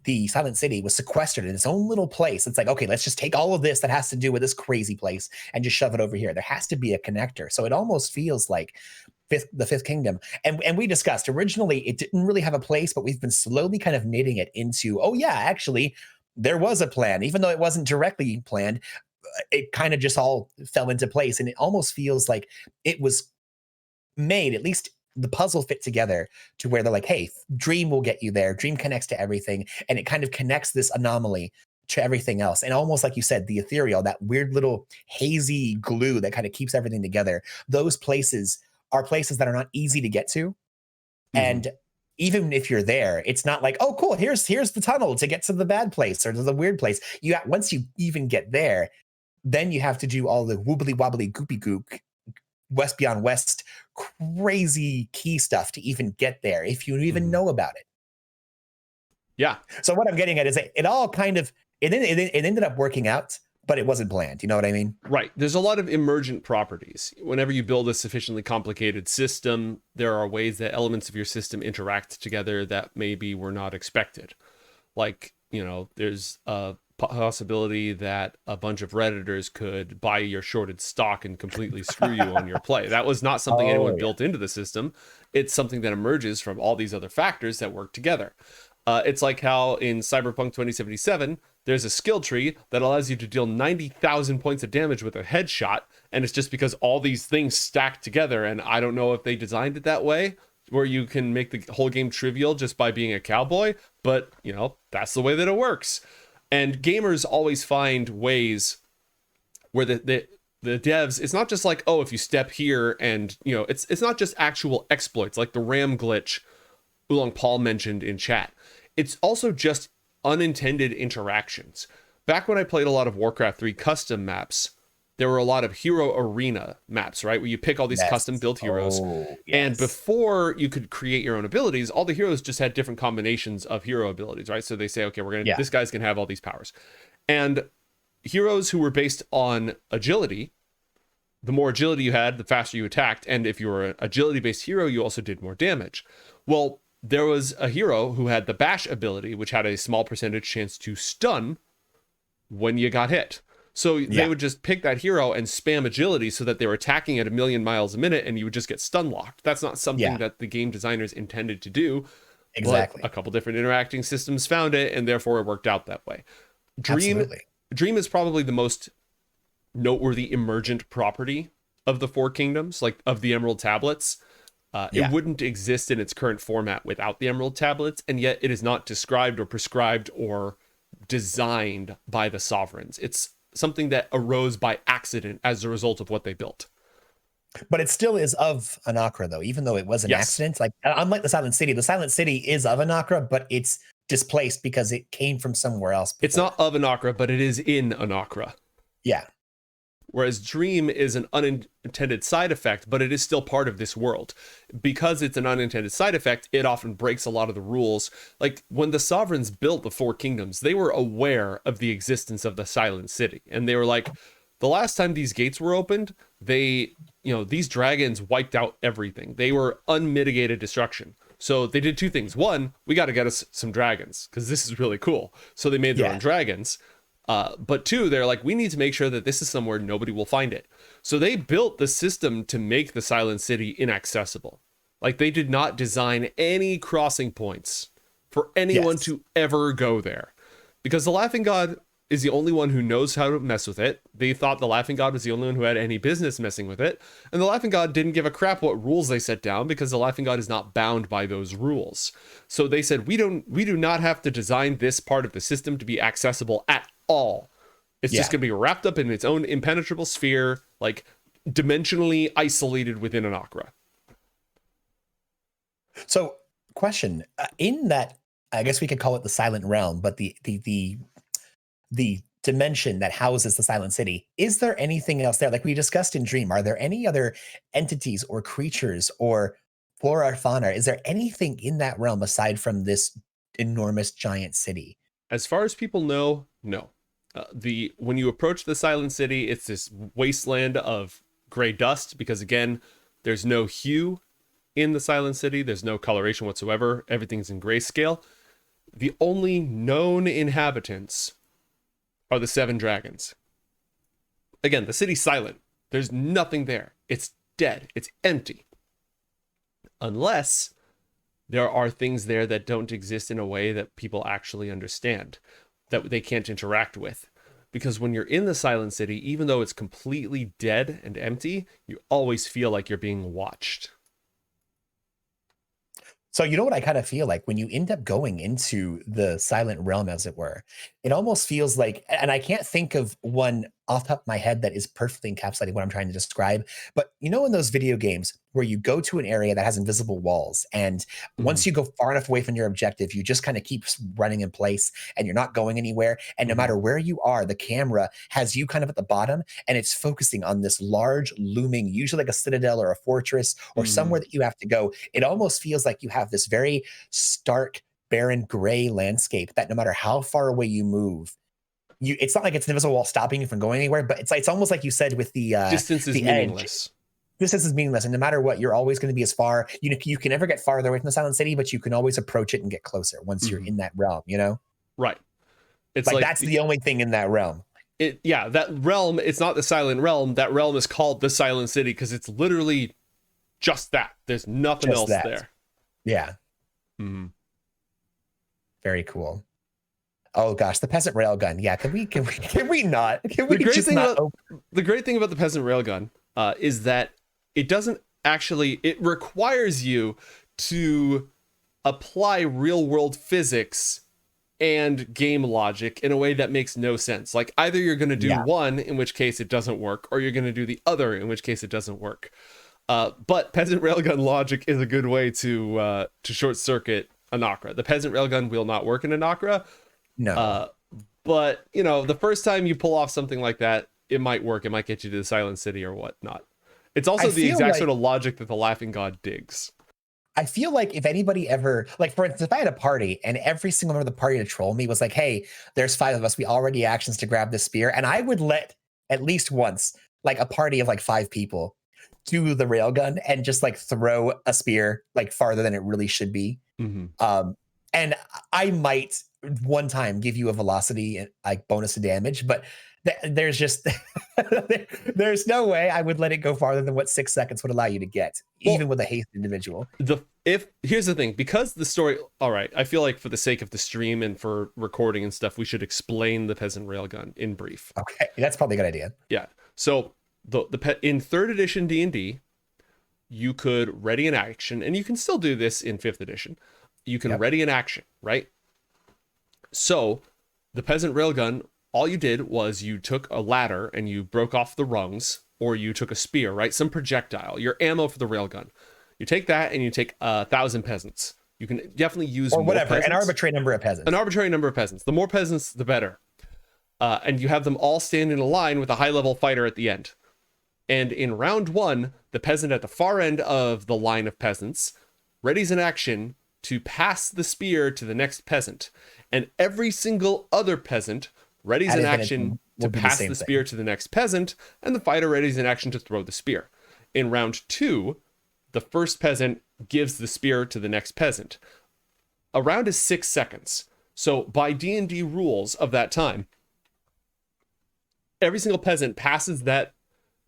the Silent City was sequestered in its own little place, it's like, okay, let's just take all of this that has to do with this crazy place and just shove it over here. There has to be a connector. So it almost feels like the 5th kingdom. And we discussed originally it didn't really have a place, but we've been slowly kind of knitting it into, oh yeah, actually there was a plan. Even though it wasn't directly planned, it kind of just all fell into place. And it almost feels like it was made, at least the puzzle fit together to where they're like, hey, Dream will get you there. Dream connects to everything. And it kind of connects this anomaly to everything else. And almost like you said, the ethereal, that weird little hazy glue that kind of keeps everything together. Those places are places that are not easy to get to. And even if you're there, it's not like, oh, cool, here's the tunnel to get to the bad place or to the weird place. Once you even get there, then you have to do all the wobbly wobbly goopy gook, West Beyond West, crazy key stuff to even get there, if you even know about it. Yeah. So what I'm getting at is it all kind of, it ended up working out, but it wasn't planned. You know what I mean? Right. There's a lot of emergent properties. Whenever you build a sufficiently complicated system, there are ways that elements of your system interact together that maybe were not expected. Like there's a possibility that a bunch of Redditors could buy your shorted stock and completely screw you on your play. That was not something anyone Oh, yeah. built into the system. It's something that emerges from all these other factors that work together. It's like how in Cyberpunk 2077, there's a skill tree that allows you to deal 90,000 points of damage with a headshot, and it's just because all these things stack together, and I don't know if they designed it that way, where you can make the whole game trivial just by being a cowboy, but, that's the way that it works. And gamers always find ways where the devs, it's not just like, oh, if you step here and, it's not just actual exploits like the RAM glitch Oolong Paul mentioned in chat. It's also just unintended interactions. Back when I played a lot of Warcraft 3 custom maps, there were a lot of hero arena maps, right? Where you pick all these custom built heroes. And before you could create your own abilities, all the heroes just had different combinations of hero abilities, right? So they say, okay, this guy's gonna have all these powers. And heroes who were based on agility, the more agility you had, the faster you attacked. And if you were an agility-based hero, you also did more damage. Well, there was a hero who had the bash ability, which had a small percentage chance to stun when you got hit. So they would just pick that hero and spam agility so that they were attacking at 1,000,000 miles a minute and you would just get stun locked. That's not something that the game designers intended to do. Exactly. But a couple different interacting systems found it, and therefore it worked out that way. Dream is probably the most noteworthy emergent property of the Four Kingdoms, like of the Emerald Tablets. It wouldn't exist in its current format without the Emerald Tablets, and yet it is not described or prescribed or designed by the sovereigns. It's something that arose by accident as a result of what they built. But it still is of Anacra, though, even though it was an accident. Like, unlike the Silent City is of Anacra, but it's displaced because it came from somewhere else before. It's not of Anacra, but it is in Anacra. Yeah. Whereas Dream is an unintended side effect, but it is still part of this world. Because it's an unintended side effect, it often breaks a lot of the rules. Like, when the sovereigns built the Four Kingdoms, they were aware of the existence of the Silent City. And they were like, the last time these gates were opened, these dragons wiped out everything. They were unmitigated destruction. So they did two things. One, we got to get us some dragons, because this is really cool. So they made their own dragons. But two, they're like, we need to make sure that this is somewhere nobody will find it. So they built the system to make the Silent City inaccessible. Like, they did not design any crossing points for anyone to ever go there. Because the Laughing God is the only one who knows how to mess with it. They thought the Laughing God was the only one who had any business messing with it. And the Laughing God didn't give a crap what rules they set down, because the Laughing God is not bound by those rules. So they said, we do not have to design this part of the system to be accessible at all. It's just going to be wrapped up in its own impenetrable sphere, like dimensionally isolated within Anacra. So, question, in that, I guess we could call it the Silent Realm, but the dimension that houses the Silent City, is there anything else there? Like we discussed in Dream, are there any other entities or creatures or flora or fauna? Is there anything in that realm aside from this enormous giant city? As far as people know, no. When you approach the Silent City, it's this wasteland of gray dust, because again, there's no hue in the Silent City. There's no coloration whatsoever. Everything's in grayscale. The only known inhabitants are the 7 dragons. Again, the city's silent. There's nothing there. It's dead. It's empty. Unless there are things there that don't exist in a way that people actually understand, that they can't interact with. Because when you're in the Silent City, even though it's completely dead and empty, you always feel like you're being watched. So you know what I kind of feel like when you end up going into the Silent Realm, as it were, it almost feels like, and I can't think of one off the top of my head that is perfectly encapsulating what I'm trying to describe, but you know, in those video games where you go to an area that has invisible walls, and once you go far enough away from your objective, you just kind of keep running in place and you're not going anywhere. And no matter where you are, the camera has you kind of at the bottom, and it's focusing on this large looming, usually like a citadel or a fortress or somewhere that you have to go. It almost feels like you have this very stark, barren gray landscape that no matter how far away you move, it's not like it's an invisible wall stopping you from going anywhere, but it's almost like you said with the distance is meaningless. Distance is meaningless, and no matter what, you're always going to be as far. You can never get farther away from the Silent City, but you can always approach it and get closer once you're in that realm. You know, right? It's Like like that's the only thing in that realm. that realm, it's not the Silent Realm. That realm is called the Silent City because it's literally just that. There's nothing Just else that. there. Yeah. Mm-hmm. Very cool. Oh gosh, the peasant railgun. Yeah, can we not? Can we The great just thing not about the great thing about the peasant railgun is that it doesn't actually, it requires you to apply real world physics and game logic in a way that makes no sense. Like either you're going to do one, in which case it doesn't work, or you're going to do the other, in which case it doesn't work. But peasant railgun logic is a good way to short circuit Anacra. The peasant railgun will not work in Anacra. No. But you know, the first time you pull off something like that, it might work. It might get you to the Silent City or whatnot. It's also the exact sort of logic that the Laughing God digs. I feel like if anybody ever, like for instance, if I had a party and every single member of the party to troll me was like, hey, there's 5 of us, we all ready actions to grab the spear. And I would let at least once, like a party of like 5 people do the railgun and just like throw a spear like farther than it really should be. Mm-hmm. And I might one time give you a velocity like bonus to damage, but there's just there's no way I would let it go farther than what 6 seconds would allow you to get, even with a haste individual. Here's the thing, because the story, all right, I feel like for the sake of the stream and for recording and stuff, we should explain the peasant railgun in brief. Okay, that's probably a good idea. Yeah. So in 3rd edition D&D, you could ready an action, and you can still do this in 5th edition. You can ready an action, right? So the peasant railgun, all you did was you took a ladder and you broke off the rungs, or you took a spear, right? Some projectile, your ammo for the railgun. You take that and you take 1,000 peasants. You can definitely use or whatever, more peasants. an arbitrary number of peasants. An arbitrary number of peasants. The more peasants, the better. And you have them all stand in a line with a high-level fighter at the end. And in round 1, the peasant at the far end of the line of peasants readies an action to pass the spear to the next peasant. And every single other peasant readies an action to pass the spear to the next peasant, and the fighter readies an action to throw the spear. In round 2, the first peasant gives the spear to the next peasant. A round is 6 seconds. So by D&D rules of that time, every single peasant passes that,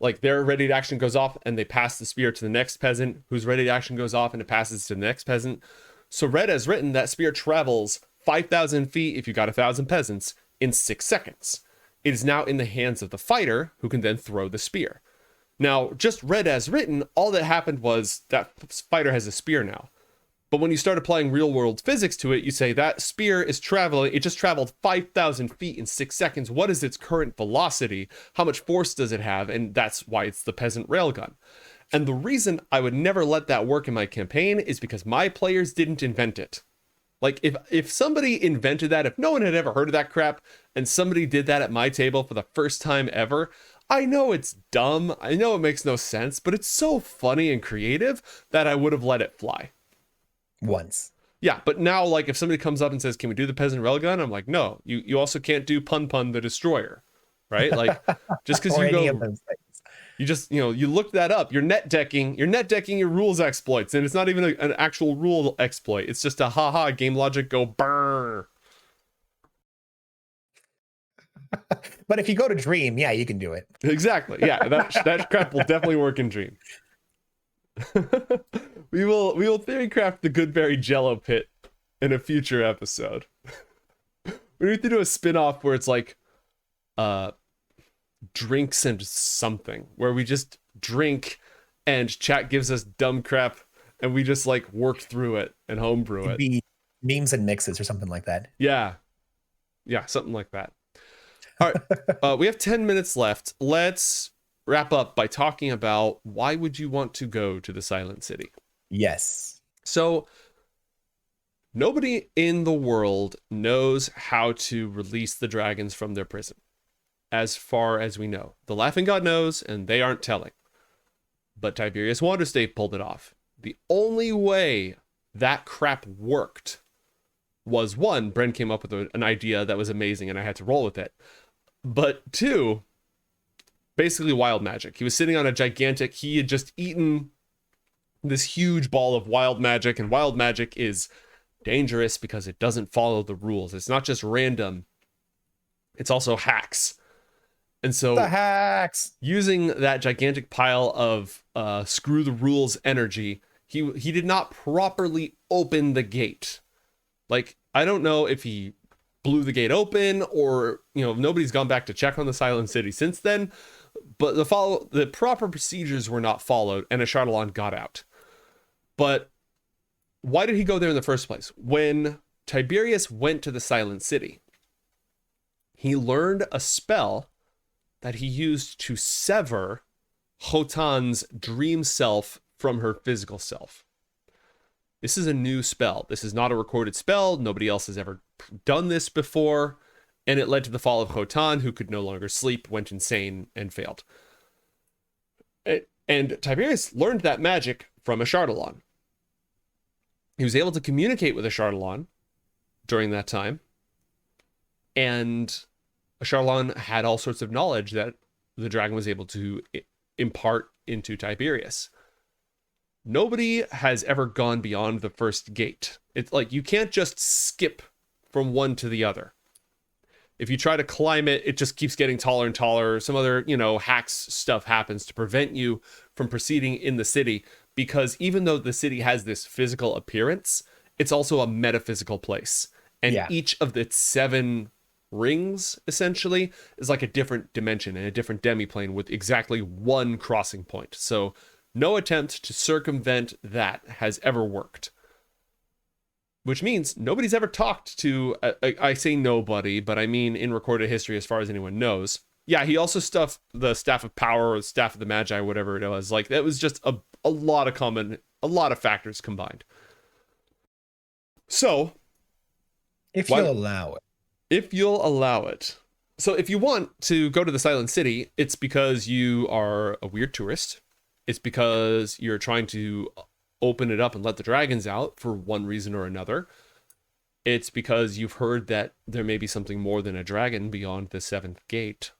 like their ready action goes off and they pass the spear to the next peasant, whose ready action goes off and it passes to the next peasant. So read as written, that spear travels 5,000 feet if you got 1,000 peasants in 6 seconds. It is now in the hands of the fighter, who can then throw the spear. Now, just read as written, all that happened was that fighter has a spear now. But when you start applying real world physics to it, you say that spear is traveling, it just traveled 5,000 feet in 6 seconds. What is its current velocity? How much force does it have? And that's why it's the peasant railgun. And the reason I would never let that work in my campaign is because my players didn't invent it. Like if somebody invented that, if no one had ever heard of that crap, and somebody did that at my table for the first time ever, I know it's dumb, I know it makes no sense, but it's so funny and creative that I would have let it fly. Once. Yeah, but now, like, if somebody comes up and says, can we do the peasant railgun? I'm like, no, you also can't do Pun Pun the Destroyer, right? Like, just because you go, you just, you know, you look that up, you're net decking your rules exploits, and it's not even an actual rule exploit. It's just a haha game logic go burr. But if you go to Dream, yeah, you can do it. Exactly. Yeah, that crap will definitely work in Dream. we will theory craft the Goodberry Jello pit in a future episode. We need to do a spin-off where it's like drinks and something, where we just drink and chat gives us dumb crap and we just like work through it and homebrew it. Be memes and mixes or something like that. Yeah, something like that. All right, we have 10 minutes left. Let's wrap up by talking about why would you want to go to the Silent City? Yes. So nobody in the world knows how to release the dragons from their prison, as far as we know. The Laughing God knows, and they aren't telling. But Tiberius Wanderstave pulled it off. The only way that crap worked was, one, Bren came up with an idea that was amazing, and I had to roll with it. But two, basically wild magic. He was sitting on a gigantic, he had just eaten this huge ball of wild magic, and wild magic is dangerous because it doesn't follow the rules. It's not just random. It's also hacks. And so The hacks. using that gigantic pile of screw the rules energy, he did not properly open the gate. Like, I don't know if he blew the gate open or, nobody's gone back to check on the Silent City since then, but the proper procedures were not followed and Ashardalon got out. But why did he go there in the first place? When Tiberius went to the Silent City, he learned a spell that he used to sever Khotan's dream self from her physical self. This is a new spell. This is not a recorded spell. Nobody else has ever done this before. And it led to the fall of Khotan, who could no longer sleep, went insane, and failed. And Tiberius learned that magic from Ashardalon. He was able to communicate with Ashardalon during that time. And Ashardalon had all sorts of knowledge that the dragon was able to impart into Tiberius. Nobody has ever gone beyond the first gate. It's like you can't just skip from one to the other. If you try to climb it, it just keeps getting taller and taller. Some other, hacks stuff happens to prevent you from proceeding in the city, because even though the city has this physical appearance, it's also a metaphysical place. And each of the 7 rings, essentially, is like a different dimension and a different demiplane with exactly one crossing point. So no attempt to circumvent that has ever worked. Which means nobody's ever talked to, I say nobody, but I mean in recorded history as far as anyone knows. Yeah, he also stuffed the Staff of Power or the Staff of the Magi, whatever it was. Like, that was just a lot of factors combined. So, if you'll allow it. If you'll allow it. So if you want to go to the Silent City, it's because you are a weird tourist. It's because you're trying to open it up and let the dragons out for one reason or another. It's because you've heard that there may be something more than a dragon beyond the 7th gate.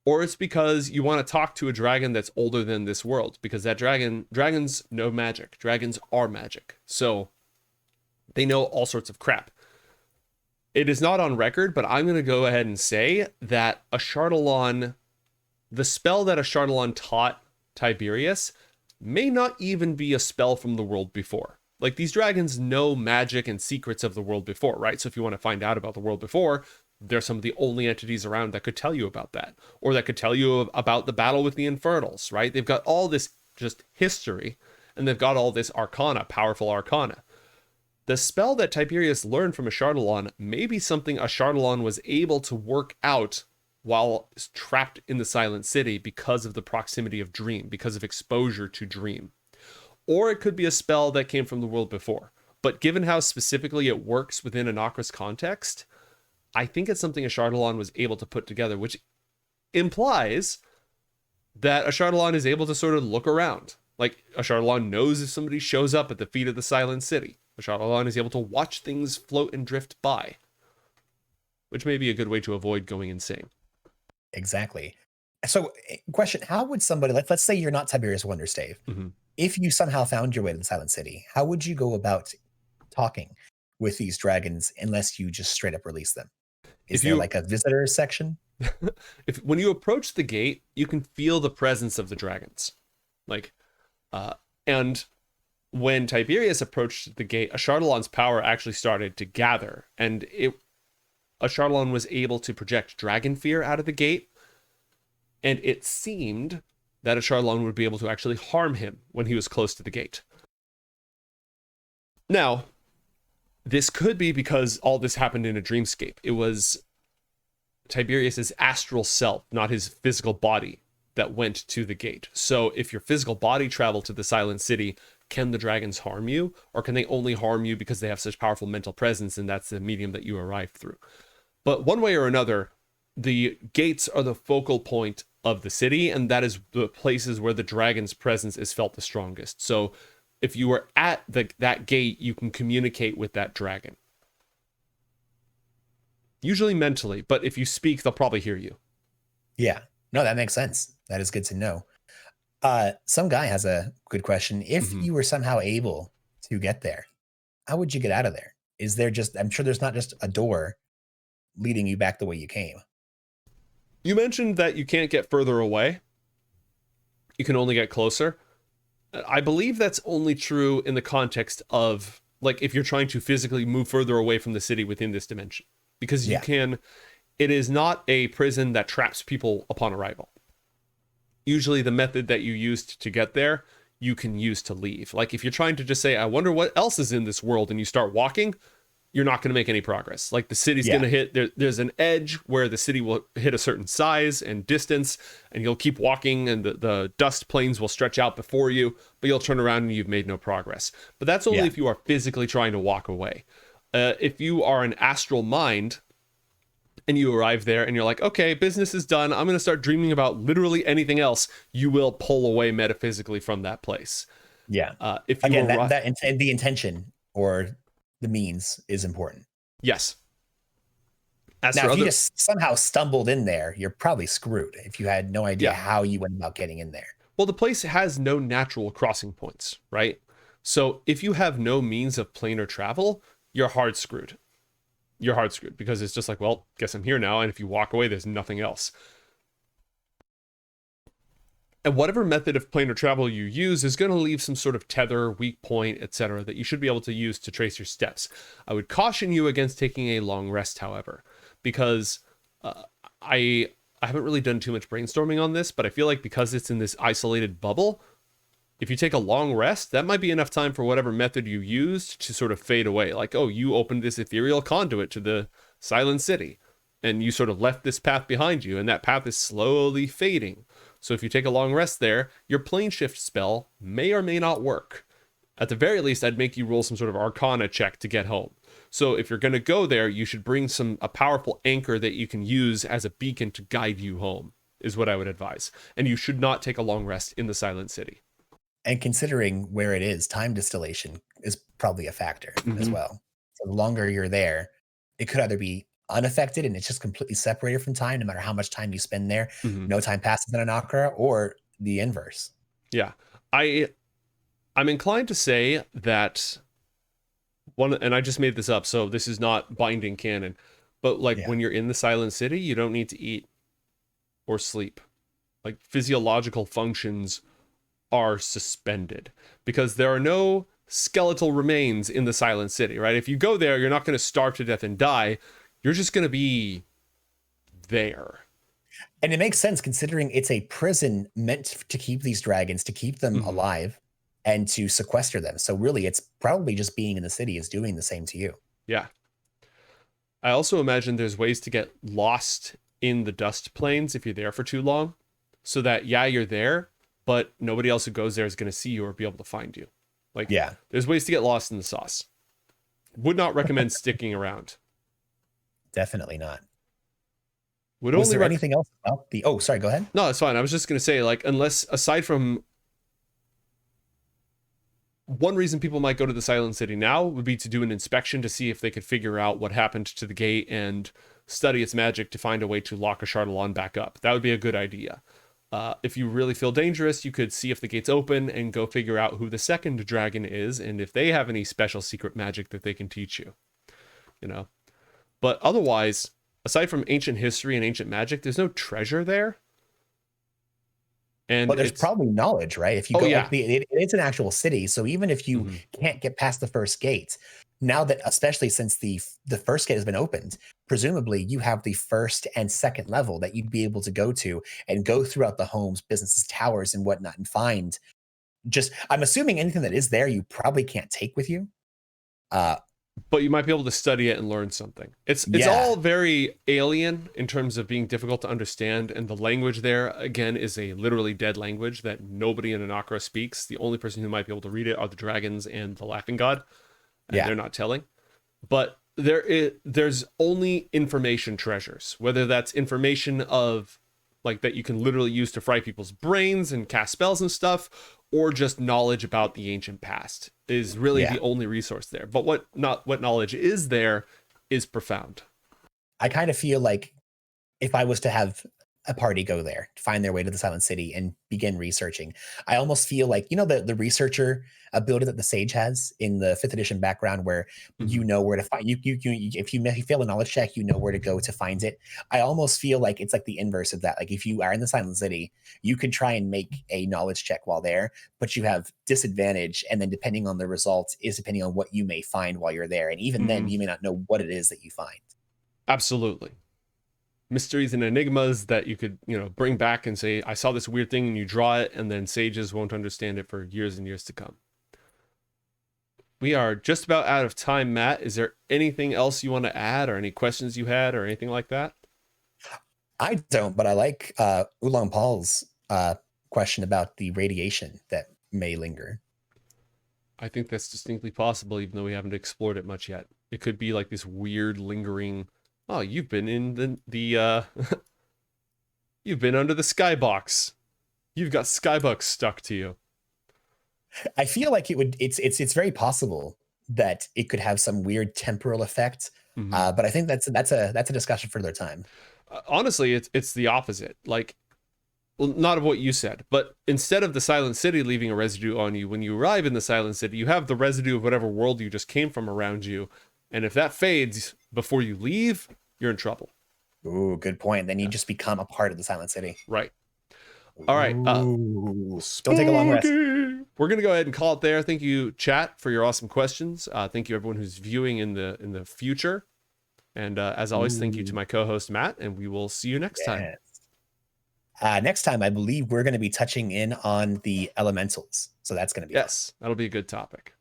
Or it's because you want to talk to a dragon that's older than this world, because dragons know magic. Dragons are magic. So they know all sorts of crap. It is not on record, but I'm going to go ahead and say that the spell that Ashardalon taught Tiberius may not even be a spell from the world before. Like, these dragons know magic and secrets of the world before, right? So if you want to find out about the world before, they're some of the only entities around that could tell you about that, or that could tell you about the battle with the Infernals, right? They've got all this just history, and they've got all this arcana, powerful arcana. The spell that Tiberius learned from Ashardalon may be something Ashardalon was able to work out while trapped in the Silent City because of the proximity of Dream, because of exposure to Dream. Or it could be a spell that came from the world before. But given how specifically it works within Anacra's context, I think it's something Ashardalon was able to put together, which implies that Ashardalon is able to sort of look around. Like, Ashardalon knows if somebody shows up at the feet of the Silent City. Ashardalon is able to watch things float and drift by, which may be a good way to avoid going insane. Exactly. So, question, how would somebody, let's say you're not Tiberius Wonderstave. Mm-hmm. If you somehow found your way to the Silent City, how would you go about talking with these dragons unless you just straight up release them? Is there like a visitor section? When you approach the gate, you can feel the presence of the dragons. And when Tiberius approached the gate, Ashardalon's power actually started to gather, and Ashardalon was able to project dragon fear out of the gate, and it seemed that Ashardalon would be able to actually harm him when he was close to the gate. Now, this could be because all this happened in a dreamscape. It was Tiberius's astral self, not his physical body, that went to the gate. So if your physical body traveled to the Silent City, can the dragons harm you? Or can they only harm you because they have such powerful mental presence and that's the medium that you arrived through? But one way or another, the gates are the focal point of the city, and that is the places where the dragon's presence is felt the strongest. So if you were at that gate, you can communicate with that dragon. Usually mentally, but if you speak, they'll probably hear you. Yeah. No, that makes sense. That is good to know. Some guy has a good question. If you were somehow able to get there, how would you get out of there? Is there just, I'm sure there's not just a door leading you back the way you came. You mentioned that you can't get further away. You can only get closer. I believe that's only true in the context of, like, if you're trying to physically move further away from the city within this dimension. Because you can, it is not a prison that traps people upon arrival. Usually the method that you used to get there, you can use to leave. Like, if you're trying to just say, I wonder what else is in this world, and you start walking, you're not going to make any progress. Like, the city's going to hit, there's an edge where the city will hit a certain size and distance, and you'll keep walking, and the dust plains will stretch out before you, but you'll turn around and you've made no progress. But that's only if you are physically trying to walk away. If you are an astral mind and you arrive there and you're like, okay, business is done, I'm going to start dreaming about literally anything else, you will pull away metaphysically from that place. If you again, the intention or the means is important. Yes. Now, if you just somehow stumbled in there, you're probably screwed if you had no idea how you went about getting in there. Well, the place has no natural crossing points, right? So if you have no means of planar travel, you're hard screwed. You're hard screwed because it's just like, well, guess I'm here now. And if you walk away, there's nothing else. And whatever method of planar travel you use is going to leave some sort of tether, weak point, etc., that you should be able to use to trace your steps. I would caution you against taking a long rest, however, because I haven't really done too much brainstorming on this, but I feel like because it's in this isolated bubble, if you take a long rest, that might be enough time for whatever method you used to sort of fade away. Like, oh, you opened this ethereal conduit to the Silent City, and you sort of left this path behind you, and that path is slowly fading. So if you take a long rest there, your plane shift spell may or may not work. At the very least, I'd make you roll some sort of Arcana check to get home. So if you're going to go there, you should bring a powerful anchor that you can use as a beacon to guide you home, is what I would advise. And you should not take a long rest in the Silent City. And considering where it is, time distillation is probably a factor as well. So the longer you're there, it could either be unaffected and it's just completely separated from time, no matter how much time you spend there. No time passes in Anacra, or the inverse. Yeah. I'm inclined to say that and I just made this up, so this is not binding canon, but like when you're in the Silent City, you don't need to eat or sleep. Like, physiological functions are suspended because there are no skeletal remains in the Silent City, right? If you go there, you're not going to starve to death and die. You're just going to be there. And it makes sense considering it's a prison meant to keep these dragons, to keep them alive and to sequester them. So really, it's probably just being in the city is doing the same to you. Yeah. I also imagine there's ways to get lost in the dust plains if you're there for too long, so that, you're there, but nobody else who goes there is going to see you or be able to find you. Like, there's ways to get lost in the sauce. Would not recommend sticking around. Definitely not. Was there anything else about the... Oh, sorry, go ahead. No, it's fine. I was just going to say, like, unless, aside from... One reason people might go to the Silent City now would be to do an inspection to see if they could figure out what happened to the gate and study its magic to find a way to lock a Chardalon back up. That would be a good idea. If you really feel dangerous, you could see if the gate's open and go figure out who the second dragon is and if they have any special secret magic that they can teach you. You know? But otherwise, aside from ancient history and ancient magic, there's no treasure there. But there's probably knowledge, right? If you go, it's an actual city. So even if you can't get past the first gate, now that, especially since the first gate has been opened, presumably you have the first and second level that you'd be able to go to and go throughout the homes, businesses, towers, and whatnot, and find I'm assuming anything that is there, you probably can't take with you. But you might be able to study it and learn something. It's all very alien in terms of being difficult to understand, and the language there, again, is a literally dead language that nobody in Anacra speaks. The only person who might be able to read it are the dragons and the laughing god, and they're not telling. But there's only information treasures, whether that's information of, like, that you can literally use to fry people's brains and cast spells and stuff, or just knowledge about the ancient past is really the only resource there. But what knowledge is there is profound. I kind of feel like if I was to have a party go there, find their way to the Silent City, and begin researching. I almost feel like, the researcher ability that the sage has in the fifth edition background, where you Mhm. know where to find if you fail a knowledge check, you know where to go to find it. I almost feel like it's like the inverse of that. Like if you are in the Silent City, you can try and make a knowledge check while there, but you have disadvantage, and then depending on the result is depending on what you may find while you're there, and even then Mhm. you may not know what it is that you find. Absolutely. Mysteries and enigmas that you could, bring back and say, I saw this weird thing, and you draw it, and then sages won't understand it for years and years to come. We are just about out of time, Matt. Is there anything else you want to add, or any questions you had, or anything like that? I don't, but I like Oolong Paul's question about the radiation that may linger. I think that's distinctly possible, even though we haven't explored it much yet. It could be like this weird lingering. Oh, you've been in the you've been under the skybox. You've got skybucks stuck to you. I feel like it would. It's very possible that it could have some weird temporal effect, Mm-hmm. but I think that's a discussion for another time. Honestly, it's the opposite. Like, well, not of what you said, but instead of the Silent City leaving a residue on you, when you arrive in the Silent City, you have the residue of whatever world you just came from around you, and if that fades before you leave, you're in trouble. Ooh, good point. Then you Yeah. just become a part of the Silent City. Right. All right. Ooh, don't take a long rest. Spooky. We're gonna go ahead and call it there. Thank you, chat, for your awesome questions. Thank you, everyone who's viewing in the future. And as always, thank you to Ooh, my co-host Matt, and we will see you next time. yes. Next time, I believe we're going to be touching in on the elementals, so that's going to be fun. Yes, that'll be a good topic.